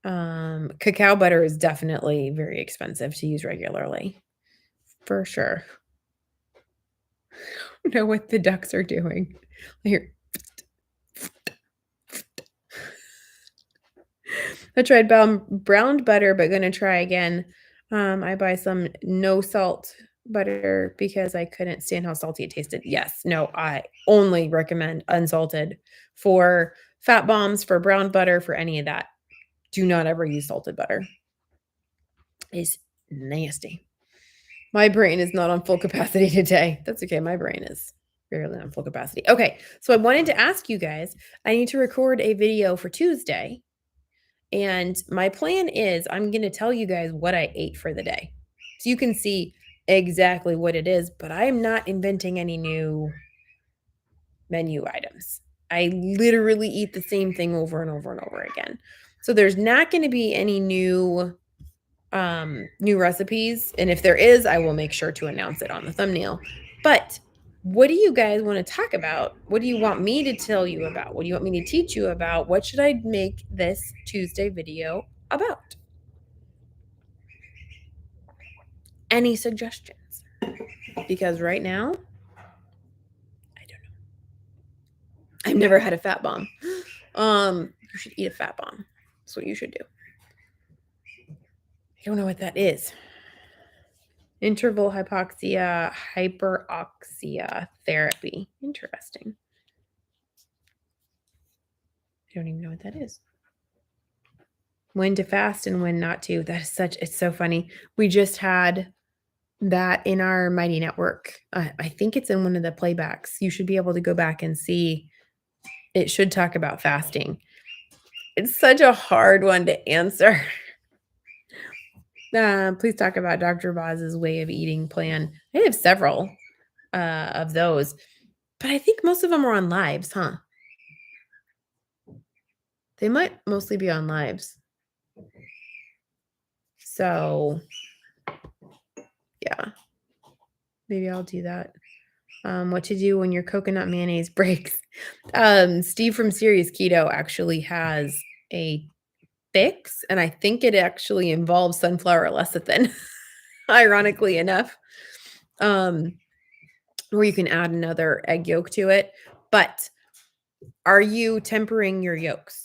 Cacao butter is definitely very expensive to use regularly. For sure. I don't know what the ducks are doing. Here. I tried browned butter, but gonna try again. I buy some no salt butter because I couldn't stand how salty it tasted. Yes, no, I only recommend unsalted for fat bombs, for brown butter, for any of that. Do not ever use salted butter. It's nasty. My brain is not on full capacity today. That's okay. My brain is barely on full capacity. Okay, so I wanted to ask you guys, I need to record a video for Tuesday. And my plan is I'm going to tell you guys what I ate for the day. So you can see exactly what it is, but I'm not inventing any new menu items. I literally eat the same thing over and over and over again. So there's not going to be any new recipes, and if there is, I will make sure to announce it on the thumbnail. But what do you guys want to talk about? What do you want me to tell you about? What do you want me to teach you about? What should I make this Tuesday video about? Any suggestions? Because right now, I don't know. I've never had a fat bomb. You should eat a fat bomb. That's what you should do. I don't know what that is. Interval hypoxia, hyperoxia therapy. Interesting. I don't even know what that is. When to fast and when not to. That is it's so funny. We just had that in our Mighty Network. I think it's in one of the playbacks. You should be able to go back and see. It should talk about fasting. It's such a hard one to answer. Please talk about Dr. Boz's way of eating plan. I have several of those, but I think most of them are on lives, huh? They might mostly be on lives. So, yeah, maybe I'll do that. What to do when your coconut mayonnaise breaks. Steve from Serious Keto actually has a fix, and I think it actually involves sunflower lecithin, ironically enough, where you can add another egg yolk to it. But are you tempering your yolks?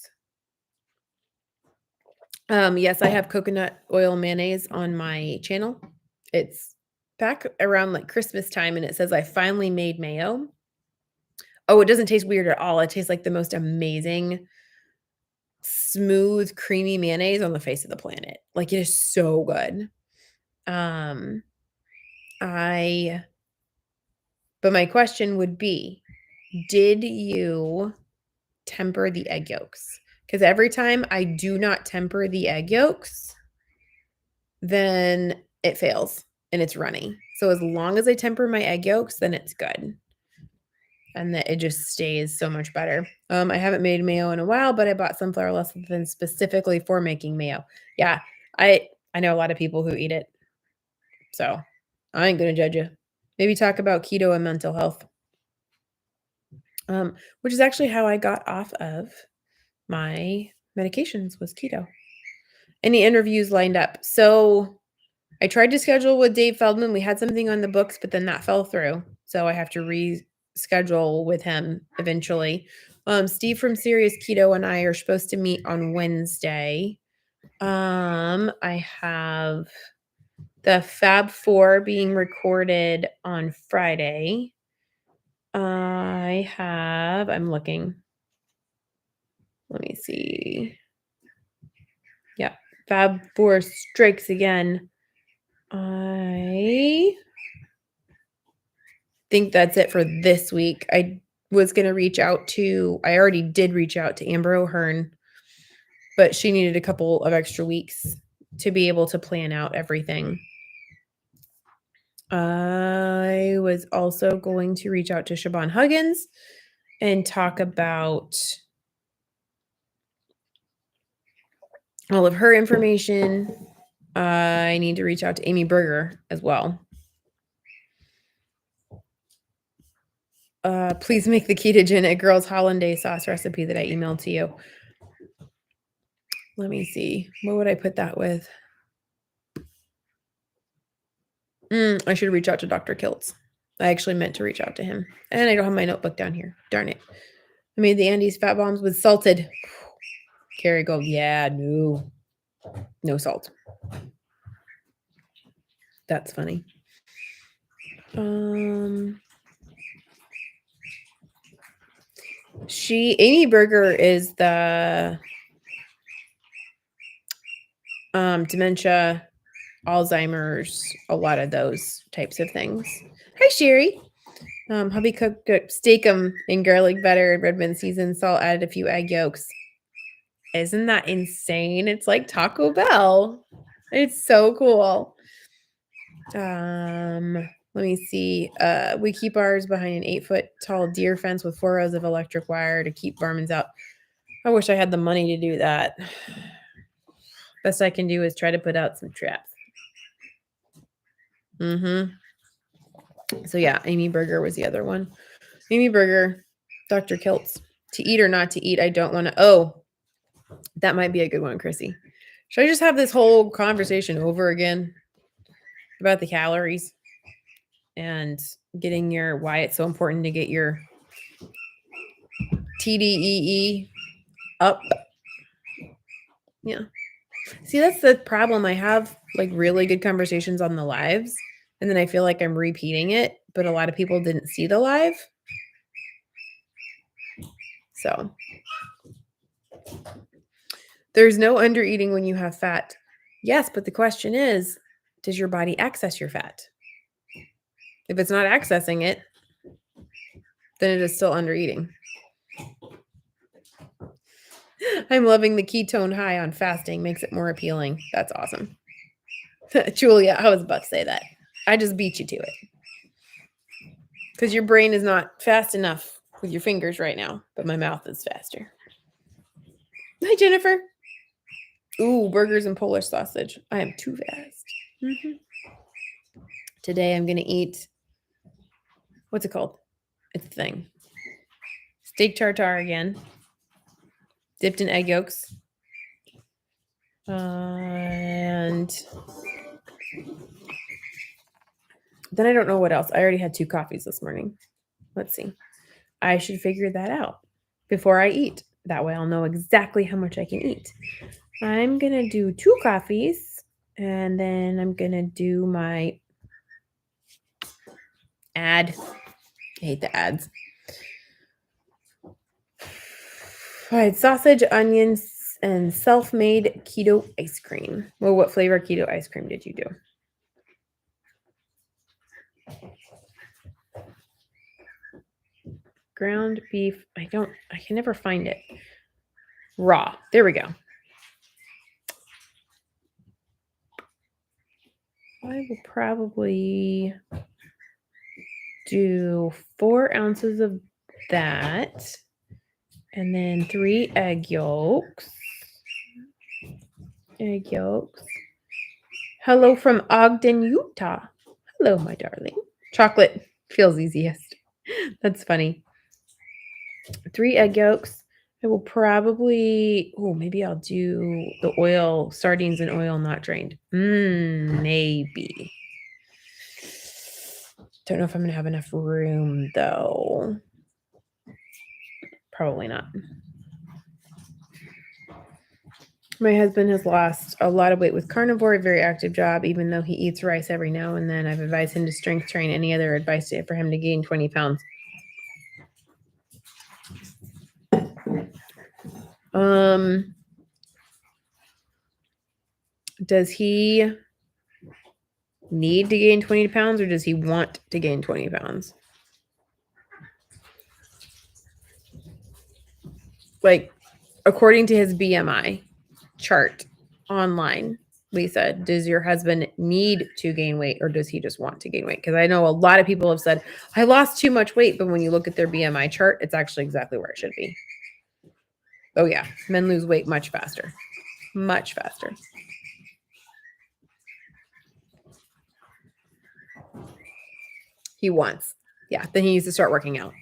Yes, I have coconut oil mayonnaise on my channel. It's back around like Christmas time, and it says I finally made mayo. Oh, it doesn't taste weird at all. It tastes like the most amazing, smooth, creamy mayonnaise on the face of the planet. Like, it is so good. But my question would be, did you temper the egg yolks? Because every time I do not temper the egg yolks, then it fails and it's runny. So as long as I temper my egg yolks, then it's good. And that it just stays so much better. I haven't made mayo in a while, but I bought sunflower lecithin specifically for making mayo. Yeah, I know a lot of people who eat it. So I ain't gonna judge you. Maybe talk about keto and mental health. Which is actually how I got off of my medications, was keto. Any interviews lined up? So I tried to schedule with Dave Feldman. We had something on the books, but then that fell through. So I have to reschedule with him eventually. Steve from Serious Keto and I are supposed to meet on Wednesday. I have the Fab 4 being recorded on Friday. I'm looking. Let me see. Yeah, Fab 4 strikes again. I think that's it for this week. I already did reach out to Amber O'Hearn, but she needed a couple of extra weeks to be able to plan out everything. I was also going to reach out to Siobhan Huggins and talk about all of her information. I need to reach out to Amy Berger as well. Please make the ketogenic girls hollandaise sauce recipe that I emailed to you. Let me see. What would I put that with? I should reach out to Dr. Kiltz. I actually meant to reach out to him. And I don't have my notebook down here. Darn it. I made the Andes fat bombs with salted. Carrie Gold. Yeah, no. No salt. That's funny. Amy Berger is the dementia, Alzheimer's, a lot of those types of things. Hi, Sherry. Hubby cooked steak 'em in garlic butter and Redmond seasoned salt, added a few egg yolks. Isn't that insane? It's like Taco Bell. It's so cool. Let me see. We keep ours behind an 8-foot tall deer fence with 4 rows of electric wire to keep varmints out. I wish I had the money to do that. Best I can do is try to put out some traps. So yeah, Amy Berger was the other one. Amy Berger, Dr. Kiltz. To eat or not to eat, I don't want to. Oh, that might be a good one, Chrissy. Should I just have this whole conversation over again about the calories and getting why it's so important to get your TDEE up. Yeah. See, that's the problem. I have like really good conversations on the lives, and then I feel like I'm repeating it, but a lot of people didn't see the live. So there's no undereating when you have fat. Yes, but the question is, does your body access your fat? If it's not accessing it, then it is still undereating. I'm loving the ketone high on fasting. Makes it more appealing. That's awesome. Julia, I was about to say that. I just beat you to it. Because your brain is not fast enough with your fingers right now, but my mouth is faster. Hi, Jennifer. Ooh, burgers and Polish sausage. I am too fast. Today I'm going to eat, what's it called? It's a thing. Steak tartare again. Dipped in egg yolks. And then I don't know what else. I already had 2 coffees this morning. Let's see. I should figure that out before I eat. That way I'll know exactly how much I can eat. I'm going to do 2 coffees, and then I'm going to do my ad. I hate the ads. Fried sausage, onions, and self-made keto ice cream. Well, what flavor keto ice cream did you do? Ground beef. I can never find it. Raw. There we go. I will probably do 4 ounces of that, and then 3 egg yolks. Egg yolks. Hello from Ogden, Utah. Hello, my darling. Chocolate feels easiest. That's funny. 3 egg yolks. I will probably, maybe I'll do the oil, sardines in oil, not drained. Maybe. Don't know if I'm going to have enough room, though. Probably not. My husband has lost a lot of weight with carnivore, a very active job, even though he eats rice every now and then. I've advised him to strength train. Any other advice for him to gain 20 pounds? Does he need to gain 20 pounds, or does he want to gain 20 pounds? Like, according to his BMI chart online, Lisa, does your husband need to gain weight, or does he just want to gain weight? Because I know a lot of people have said, I lost too much weight, but when you look at their BMI chart, it's actually exactly where it should be. Oh, yeah. Men lose weight much faster. Much faster. He wants. Yeah. Then he needs to start working out.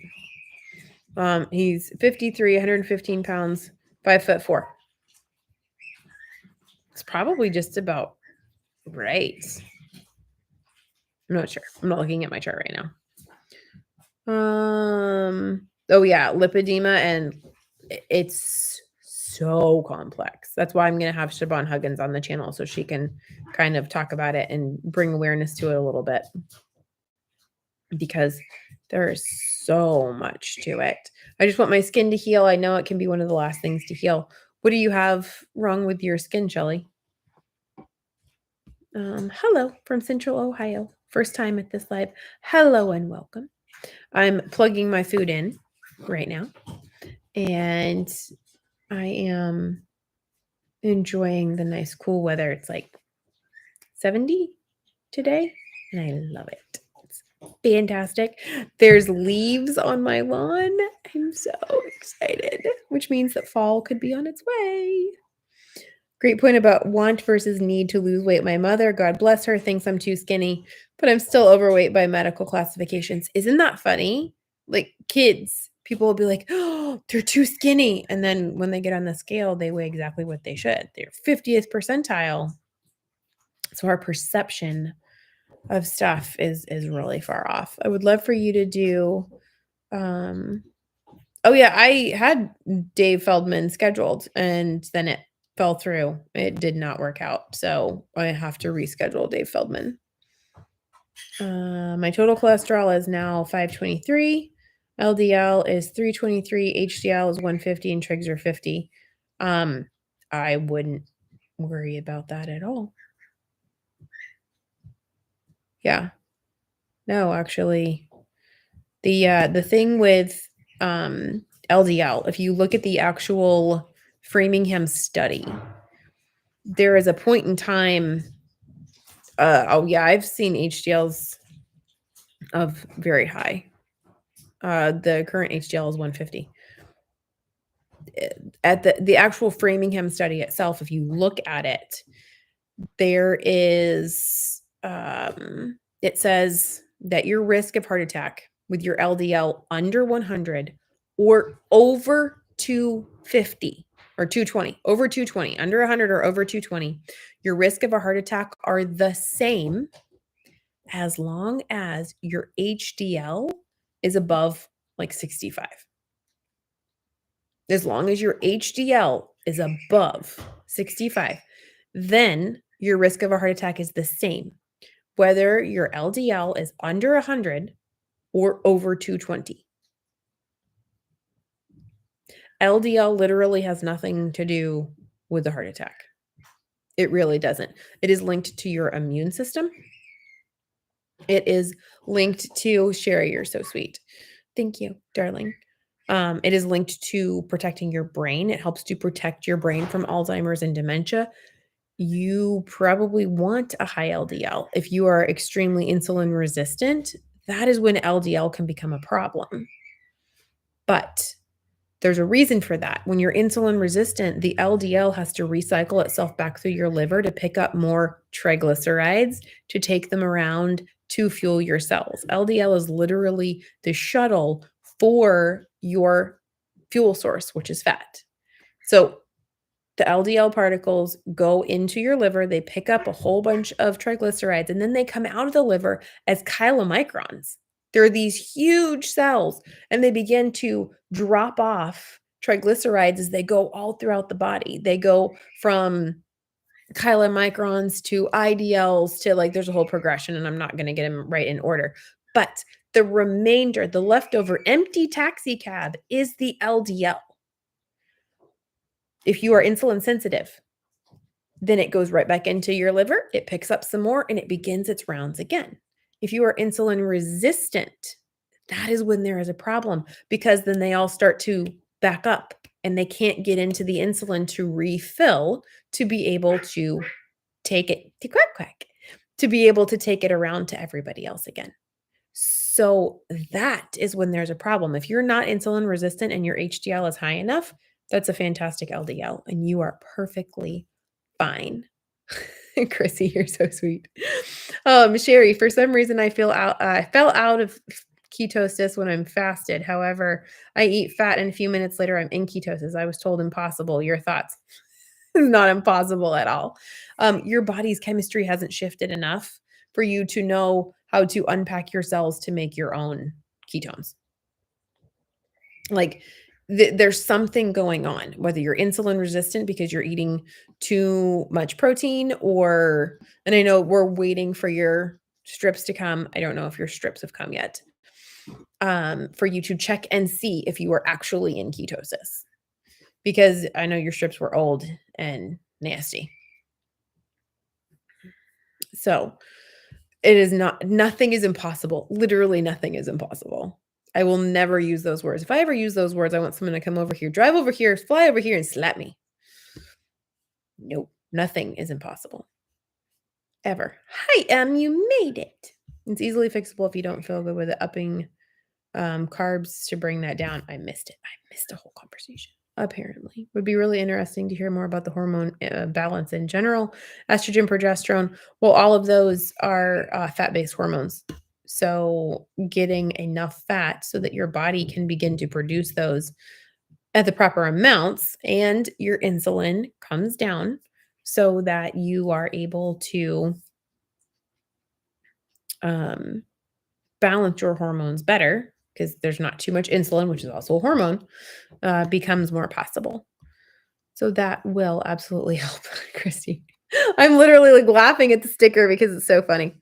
He's 53, 115 pounds, 5'4". It's probably just about right. I'm not sure. I'm not looking at my chart right now. Oh yeah, lipedema, and it's so complex. That's why I'm going to have Siobhan Huggins on the channel so she can kind of talk about it and bring awareness to it a little bit, because there is so much to it. I just want my skin to heal. I know it can be one of the last things to heal. What do you have wrong with your skin, Shelly? Hello from Central Ohio. First time at this live. Hello and welcome. I'm plugging my food in right now, and I am enjoying the nice cool weather. It's like 70 today, and I love it. It's fantastic. There's leaves on my lawn. I'm so excited, which means that fall could be on its way. Great point about want versus need to lose weight. My mother, God bless her, thinks I'm too skinny, but I'm still overweight by medical classifications. Isn't that funny? Like kids, people will be like, oh, they're too skinny. And then when they get on the scale, they weigh exactly what they should. They're 50th percentile. So our perception of stuff is really far off. I would love for you to do Oh, yeah, I had Dave Feldman scheduled, and then it fell through. It did not work out, so I have to reschedule Dave Feldman. My total cholesterol is now 523. LDL is 323. HDL is 150, and trigs are 50. I wouldn't worry about that at all. Yeah. No, actually, the thing with LDL, if you look at the actual Framingham study, there is a point in time. Oh yeah, I've seen HDLs of very high. The current HDL is 150. At the actual Framingham study itself, if you look at it, there is it says that your risk of heart attack with your LDL under 100 or over 250 or 220, over 220, under 100 or over 220, your risk of a heart attack are the same as long as your HDL is above like 65. As long as your HDL is above 65, then your risk of a heart attack is the same, whether your LDL is under 100 or over 220. LDL literally has nothing to do with the heart attack. It really doesn't. It is linked to your immune system. It is linked to, Sherry, you're so sweet. Thank you, darling. It is linked to protecting your brain. It helps to protect your brain from Alzheimer's and dementia. You probably want a high LDL. If you are extremely insulin resistant, that is when LDL can become a problem. But there's a reason for that. When you're insulin resistant, the LDL has to recycle itself back through your liver to pick up more triglycerides to take them around to fuel your cells. LDL is literally the shuttle for your fuel source, which is fat. So the LDL particles go into your liver, they pick up a whole bunch of triglycerides, and then they come out of the liver as chylomicrons. They're these huge cells, and they begin to drop off triglycerides as they go all throughout the body. They go from chylomicrons to IDLs to, like, there's a whole progression, and I'm not going to get them right in order. But the remainder, the leftover empty taxi cab, is the LDL. If you are insulin sensitive, then it goes right back into your liver, it picks up some more, and it begins its rounds again. If you are insulin resistant, that is when there is a problem, because then they all start to back up and they can't get into the insulin to refill to be able to take it to quack, to be able to take it around to everybody else again. So that is when there's a problem. If you're not insulin resistant and your HDL is high enough, that's a fantastic LDL and you are perfectly fine. Chrissy, you're so sweet. Sherry, for some reason I fell out of ketosis when I'm fasted. However, I eat fat and a few minutes later I'm in ketosis. I was told impossible. Your thoughts? It's not impossible at all. Your body's chemistry hasn't shifted enough for you to know how to unpack your cells to make your own ketones. Like there's something going on, whether you're insulin resistant because you're eating too much protein, and I know we're waiting for your strips to come. I don't know if your strips have come yet. For you to check and see if you are actually in ketosis, because I know your strips were old and nasty. So nothing is impossible. Literally nothing is impossible. I will never use those words. If I ever use those words, I want someone to come over here, drive over here, fly over here and slap me. Nope. Nothing is impossible. Ever. Hi, you made it. It's easily fixable if you don't feel good with it. Upping carbs to bring that down. I missed it. I missed a whole conversation. Apparently. Would be really interesting to hear more about the hormone balance in general. Estrogen, progesterone. Well, all of those are fat-based hormones. So getting enough fat so that your body can begin to produce those at the proper amounts and your insulin comes down so that you are able to balance your hormones better. because there's not too much insulin, which is also a hormone, becomes more possible. So that will absolutely help, Christy. I'm literally like laughing at the sticker because it's so funny.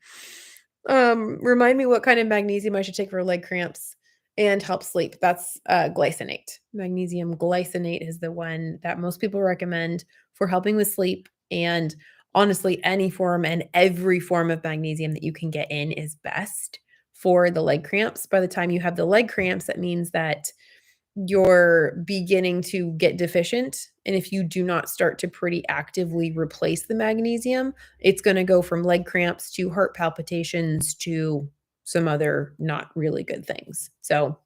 Remind me what kind of magnesium I should take for leg cramps and help sleep. That's glycinate. Magnesium glycinate is the one that most people recommend for helping with sleep. And honestly, any form and every form of magnesium that you can get in is best for the leg cramps. By the time you have the leg cramps, that means that you're beginning to get deficient. And if you do not start to pretty actively replace the magnesium, it's going to go from leg cramps to heart palpitations to some other not really good things. So,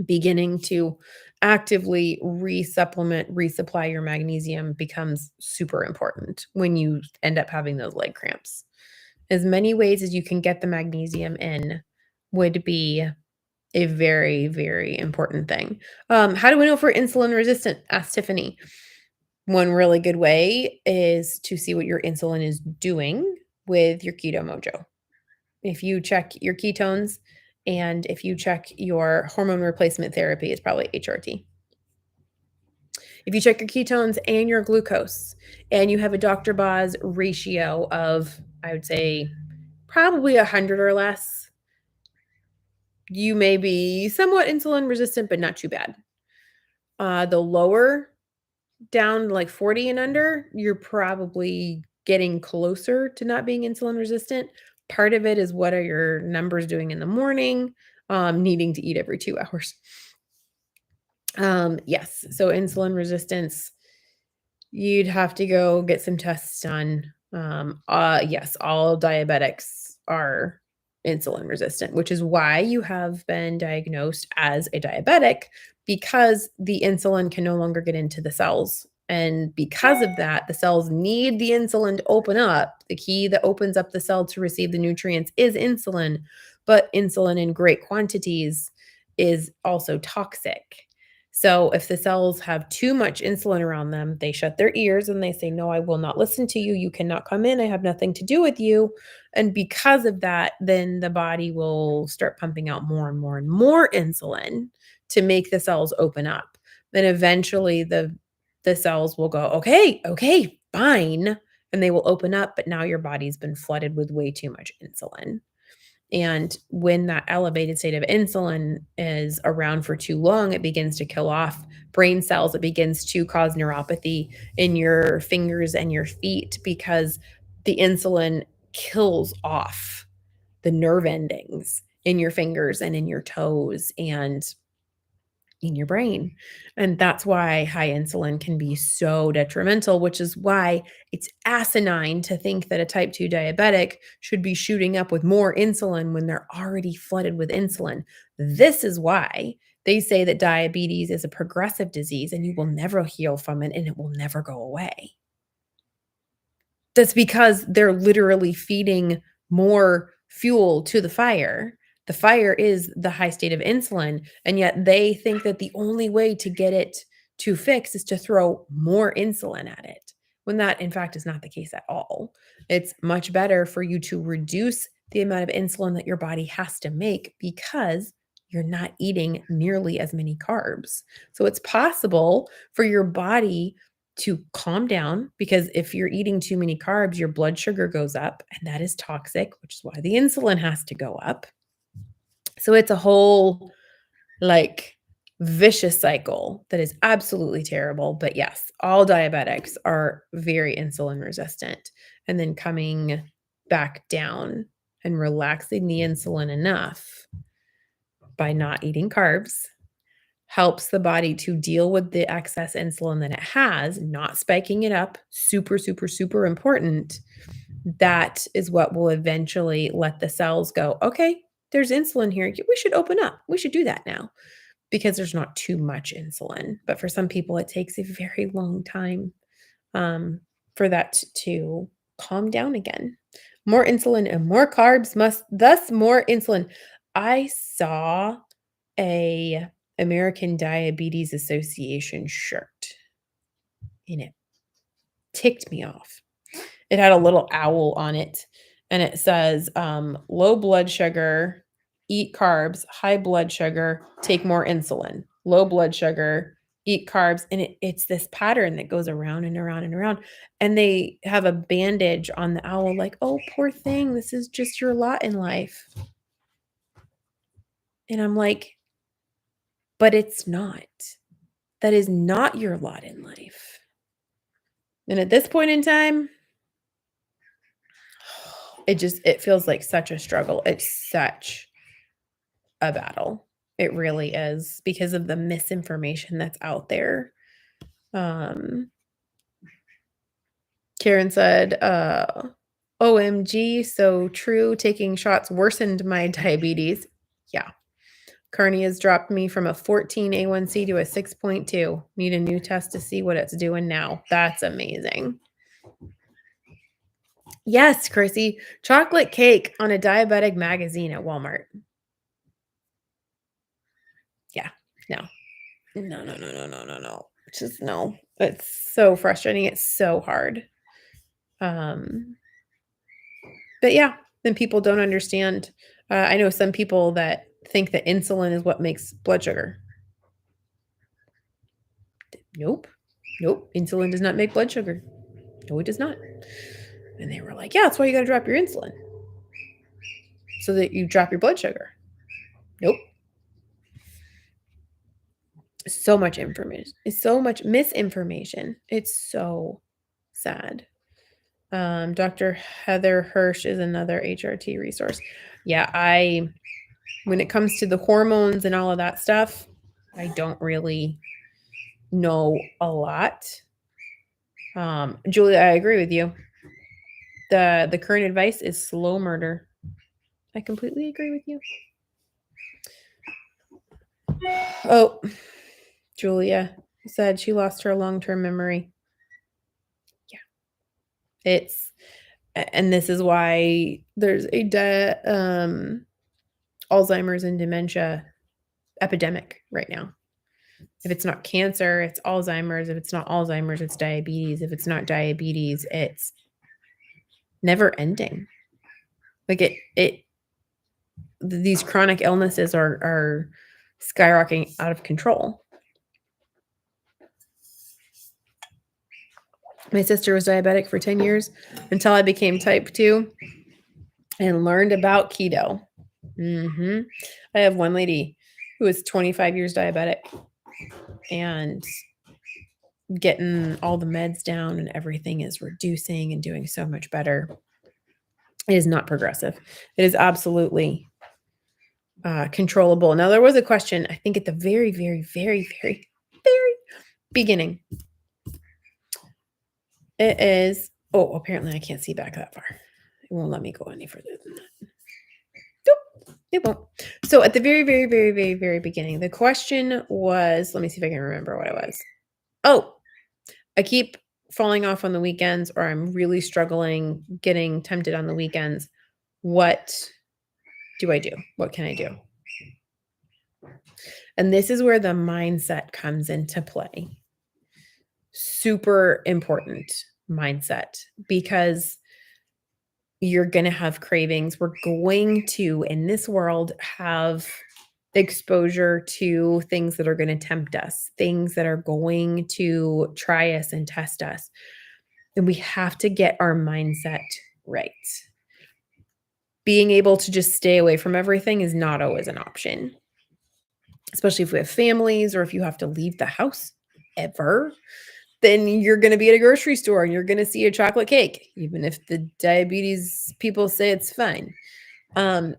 beginning to actively resupply your magnesium becomes super important when you end up having those leg cramps. As many ways as you can get the magnesium in would be a very, very important thing. How do we know if we're insulin resistant? Asked Tiffany. One really good way is to see what your insulin is doing with your keto mojo. If you check your ketones and if you check your hormone replacement therapy, it's probably HRT. If you check your ketones and your glucose and you have a Dr. Boz ratio of, I would say, probably 100 or less, you may be somewhat insulin resistant, but not too bad. The lower down like 40 and under, you're probably getting closer to not being insulin resistant. Part of it is what are your numbers doing in the morning, needing to eat every 2 hours. Yes, so insulin resistance, you'd have to go get some tests done. Yes, all diabetics are insulin resistant, which is why you have been diagnosed as a diabetic, because the insulin can no longer get into the cells. And because of that, the cells need the insulin to open up. The key that opens up the cell to receive the nutrients is insulin, but insulin in great quantities is also toxic. So if the cells have too much insulin around them, they shut their ears and they say, "No, I will not listen to you. You cannot come in. I have nothing to do with you." And because of that, then the body will start pumping out more and more and more insulin to make the cells open up. Then eventually the cells will go, "Okay, okay, fine." And they will open up, but now your body's been flooded with way too much insulin. And when that elevated state of insulin is around for too long, it begins to kill off brain cells. It begins to cause neuropathy in your fingers and your feet because the insulin kills off the nerve endings in your fingers and in your toes and in your brain. And that's why high insulin can be so detrimental, which is why it's asinine to think that a type 2 diabetic should be shooting up with more insulin when they're already flooded with insulin. This is why they say that diabetes is a progressive disease and you will never heal from it and it will never go away. That's because they're literally feeding more fuel to the fire. The fire is the high state of insulin, and yet they think that the only way to get it to fix is to throw more insulin at it, when that, in fact, is not the case at all. It's much better for you to reduce the amount of insulin that your body has to make because you're not eating nearly as many carbs. So it's possible for your body to calm down, because if you're eating too many carbs, your blood sugar goes up, and that is toxic, which is why the insulin has to go up. So it's a whole like vicious cycle that is absolutely terrible. But yes, all diabetics are very insulin resistant. And then coming back down and relaxing the insulin enough by not eating carbs helps the body to deal with the excess insulin that it has, not spiking it up. Super, super, super important. That is what will eventually let the cells go, "Okay, there's insulin here. We should open up. We should do that now," because there's not too much insulin. But for some people, it takes a very long time for that to calm down again. More insulin and more carbs must, thus more insulin. I saw a American Diabetes Association shirt and it ticked me off. It had a little owl on it and it says, low blood sugar eat carbs, high blood sugar, take more insulin, low blood sugar, eat carbs. And it's this pattern that goes around and around and around. And they have a bandage on the owl, like, oh, poor thing. This is just your lot in life. And I'm like, but it's not. That is not your lot in life. And at this point in time, it feels like such a struggle. It's such a battle. It really is, because of the misinformation that's out there. Karen said, OMG, so true. Taking shots worsened my diabetes. Yeah. Carney has dropped me from a 14 A1C to a 6.2. Need a new test to see what it's doing now. That's amazing. Yes, Chrissy. Chocolate cake on a diabetic magazine at Walmart. Yeah. No. No. Just no. It's so frustrating. It's so hard. But yeah, then people don't understand. I know some people that think that insulin is what makes blood sugar. Nope. Insulin does not make blood sugar. No, it does not. And they were like, yeah, that's why you got to drop your insulin, so that you drop your blood sugar. Nope. So much information. It's so much misinformation. It's so sad. Dr. Heather Hirsch is another HRT resource. Yeah, when it comes to the hormones and all of that stuff, I don't really know a lot. Julia, I agree with you. The current advice is slow murder. I completely agree with you. Oh, Julia said she lost her long-term memory. Yeah. And this is why there's a Alzheimer's and dementia epidemic right now. If it's not cancer, it's Alzheimer's. If it's not Alzheimer's, it's diabetes. If it's not diabetes, it's never ending. Like these chronic illnesses are skyrocketing out of control. My sister was diabetic for 10 years until I became type 2 and learned about keto. I have one lady who is 25 years diabetic and getting all the meds down, and everything is reducing and doing so much better. It is not progressive. It is absolutely controllable. Now, there was a question, I think, at the very, very, very, very, very beginning. It is, oh, apparently I can't see back that far. It won't let me go any further than that. Nope, it won't. So at the very, very, very, very, very beginning, the question was, let me see if I can remember what it was. Oh, I keep falling off on the weekends, or I'm really struggling getting tempted on the weekends. What do I do? What can I do? And this is where the mindset comes into play. Super important mindset, because you're going to have cravings. We're going to, in this world, have exposure to things that are going to tempt us, things that are going to try us and test us. And we have to get our mindset right. Being able to just stay away from everything is not always an option, especially if we have families, or if you have to leave the house ever. Then you're going to be at a grocery store and you're going to see a chocolate cake, even if the diabetes people say it's fine. I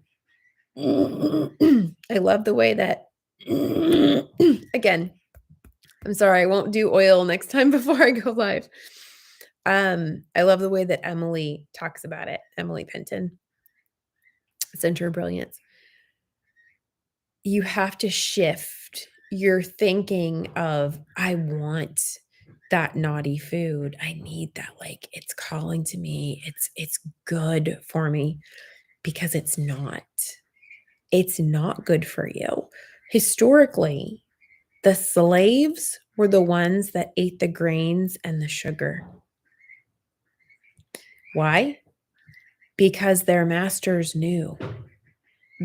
love the way that, again, I'm sorry, I won't do oil next time before I go live. I love the way that Emily talks about it. Emily Penton, Center of Brilliance. You have to shift your thinking of, I want that naughty food. I need that. Like, it's calling to me. It's good for me, because it's not. It's not good for you. Historically, the slaves were the ones that ate the grains and the sugar. Why? Because their masters knew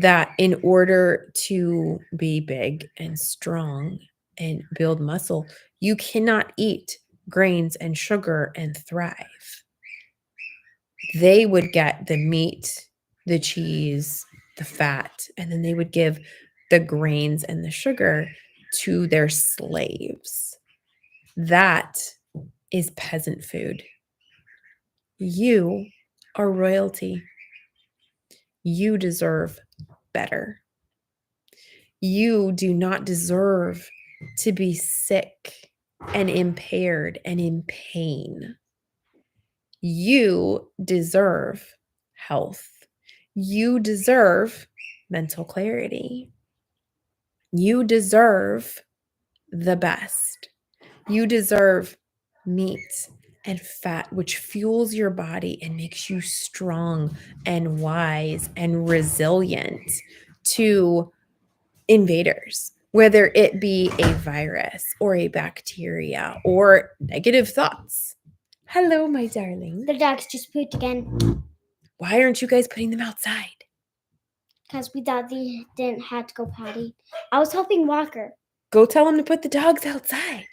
that in order to be big and strong and build muscle, you cannot eat grains and sugar and thrive. They would get the meat, the cheese, the fat, and then they would give the grains and the sugar to their slaves. That is peasant food. You are royalty. You deserve better. You do not deserve to be sick and impaired and in pain. You deserve health. You deserve mental clarity. You deserve the best. You deserve meat and fat, which fuels your body and makes you strong and wise and resilient to invaders, whether it be a virus or a bacteria or negative thoughts. Hello, my darling. The dogs just pooped again Why aren't you guys putting them outside? because we thought they didn't have to go potty. I was helping Walker. Go tell him to put the dogs outside.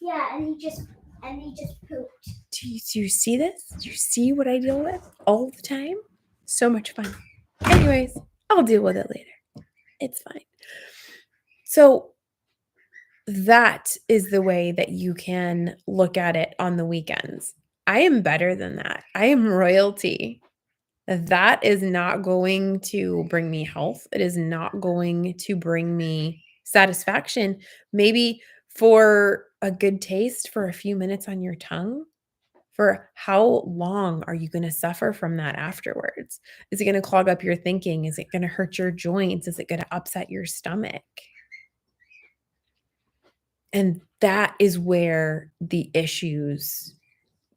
Yeah, and he just pooped. Do you see this? Do you see what I deal with all the time? So much fun. Anyways, I'll deal with it later. It's fine. So that is the way that you can look at it on the weekends. I am better than that. I am royalty. That is not going to bring me health. It is not going to bring me satisfaction. Maybe for a good taste for a few minutes on your tongue. For how long are you going to suffer from that afterwards? Is it going to clog up your thinking? Is it going to hurt your joints? Is it going to upset your stomach? And that is where the issues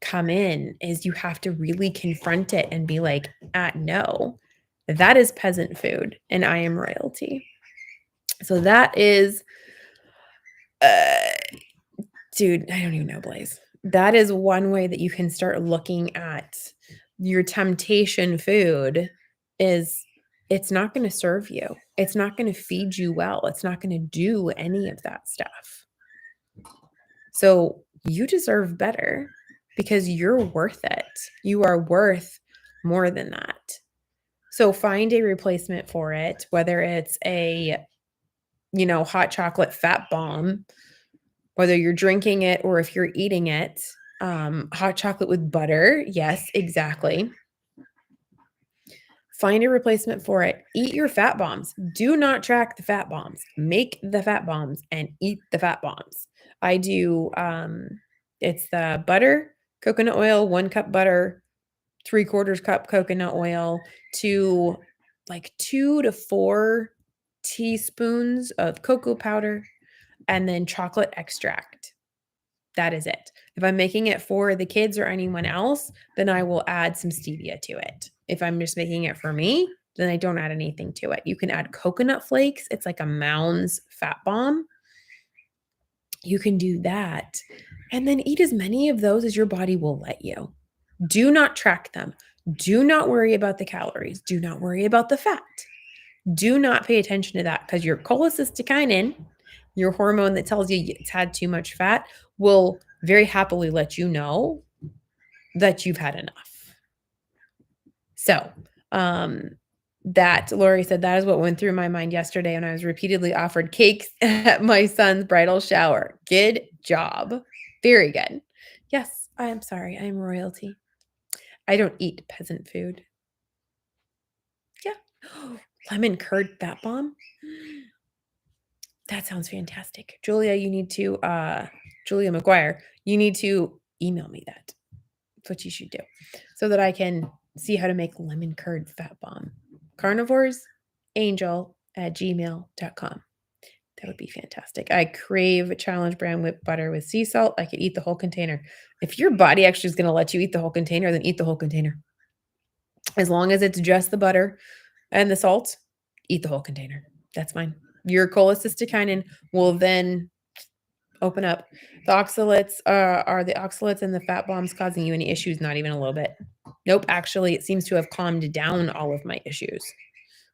come in, is you have to really confront it and be like, no, that is peasant food and I am royalty. So that is, dude, I don't even know, Blaze. That is one way that you can start looking at your temptation food. Is it's not going to serve you. It's not going to feed you well. It's not going to do any of that stuff. So you deserve better because you're worth it. You are worth more than that. So find a replacement for it, whether it's a, hot chocolate fat bomb, whether you're drinking it or if you're eating it. Hot chocolate with butter. Yes, exactly. Find a replacement for it. Eat your fat bombs. Do not track the fat bombs. Make the fat bombs and eat the fat bombs. I do, it's the butter, coconut oil, 1 cup butter, 3/4 cup coconut oil, to like 2 to 4 teaspoons of cocoa powder, and then chocolate extract. That is it. If I'm making it for the kids or anyone else, then I will add some stevia to it. If I'm just making it for me, then I don't add anything to it. You can add coconut flakes. It's like a Mounds fat bomb. You can do that. And then eat as many of those as your body will let you. Do not track them. Do not worry about the calories. Do not worry about the fat. Do not pay attention to that, because your cholecystokinin, your hormone that tells you it's had too much fat, will very happily let you know that you've had enough. So, that Lori said, that is what went through my mind yesterday when I was repeatedly offered cakes at my son's bridal shower. Good job. Very good. Yes, I am sorry. I am royalty. I don't eat peasant food. Yeah. Lemon curd fat bomb. That sounds fantastic. Julia, you need to, Julia McGuire, you need to email me that. That's what you should do, so that I can see how to make lemon curd fat bomb. carnivoresangel@gmail.com. That would be fantastic. I crave challenge brand whipped butter with sea salt. I could eat the whole container. If your body actually is going to let you eat the whole container, then eat the whole container. As long as it's just the butter and the salt, eat the whole container. That's fine. Your cholecystokinin will then open up. The oxalates are the oxalates and the fat bombs causing you any issues? Not even a little bit. Nope. Actually, it seems to have calmed down all of my issues.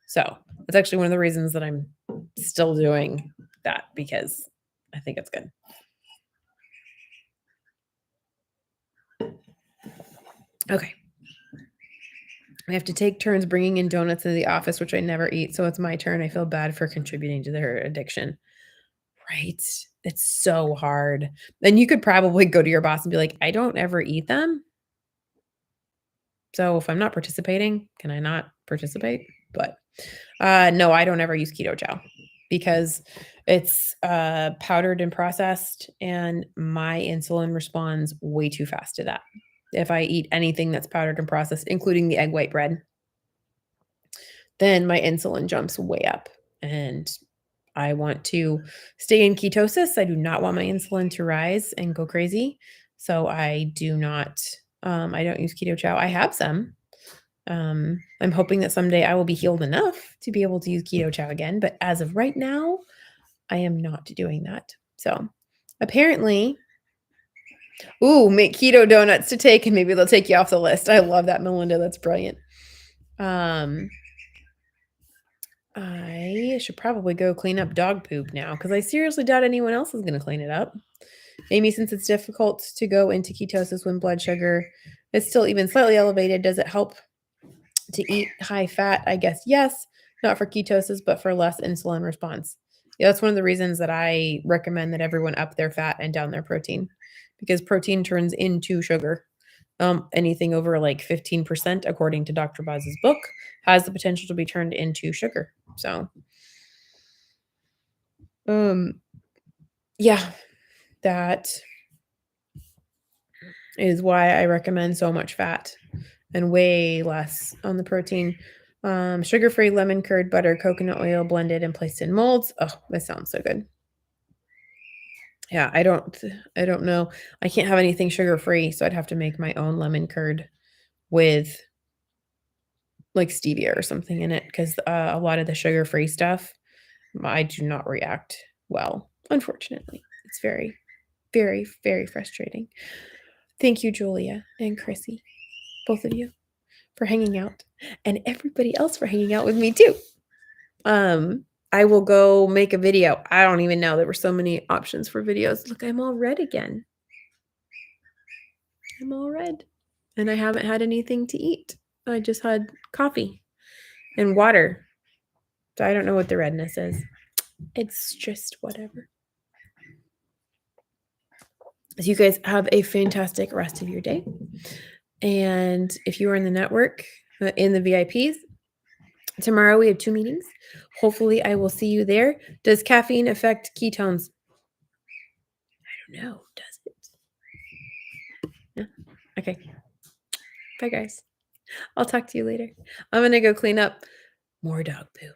So that's actually one of the reasons that I'm still doing that, because I think it's good. Okay. I have to take turns bringing in donuts into the office, which I never eat. So it's my turn. I feel bad for contributing to their addiction. Right. It's so hard. Then you could probably go to your boss and be like, I don't ever eat them. So if I'm not participating, can I not participate? But no, I don't ever use keto chow because it's powdered and processed, and my insulin responds way too fast to that. If I eat anything that's powdered and processed, including the egg white bread, then my insulin jumps way up, and I want to stay in ketosis. I do not want my insulin to rise and go crazy. So I do not, I don't use keto chow. I have some. I'm hoping that someday I will be healed enough to be able to use keto chow again. But as of right now, I am not doing that. So apparently, make keto donuts to take, and maybe they'll take you off the list. I love that, Melinda. That's brilliant. I should probably go clean up dog poop now, because I seriously doubt anyone else is going to clean it up. Maybe since it's difficult to go into ketosis when blood sugar is still even slightly elevated, does it help to eat high fat? I guess yes, not for ketosis, but for less insulin response. Yeah, that's one of the reasons that I recommend that everyone up their fat and down their protein, because protein turns into sugar. Anything over like 15%, according to Dr. Boz's book, has the potential to be turned into sugar. So, yeah, that is why I recommend so much fat and way less on the protein. Sugar-free lemon curd, butter, coconut oil blended and placed in molds. Oh, that sounds so good. Yeah, I don't know. I can't have anything sugar-free, so I'd have to make my own lemon curd with like stevia or something in it, because a lot of the sugar-free stuff, I do not react well, unfortunately. It's very, very, very frustrating. Thank you, Julia and Chrissy, both of you, for hanging out, and everybody else for hanging out with me too. I will go make a video. I don't even know. There were so many options for videos. Look, I'm all red again. I'm all red. And I haven't had anything to eat. I just had coffee and water. So I don't know what the redness is. It's just whatever. So you guys have a fantastic rest of your day. And if you are in the network, in the VIPs, tomorrow we have 2 meetings. Hopefully I will see you there. Does caffeine affect ketones? I don't know. Does it? Yeah. Okay. Bye, guys. I'll talk to you later. I'm going to go clean up more dog poop.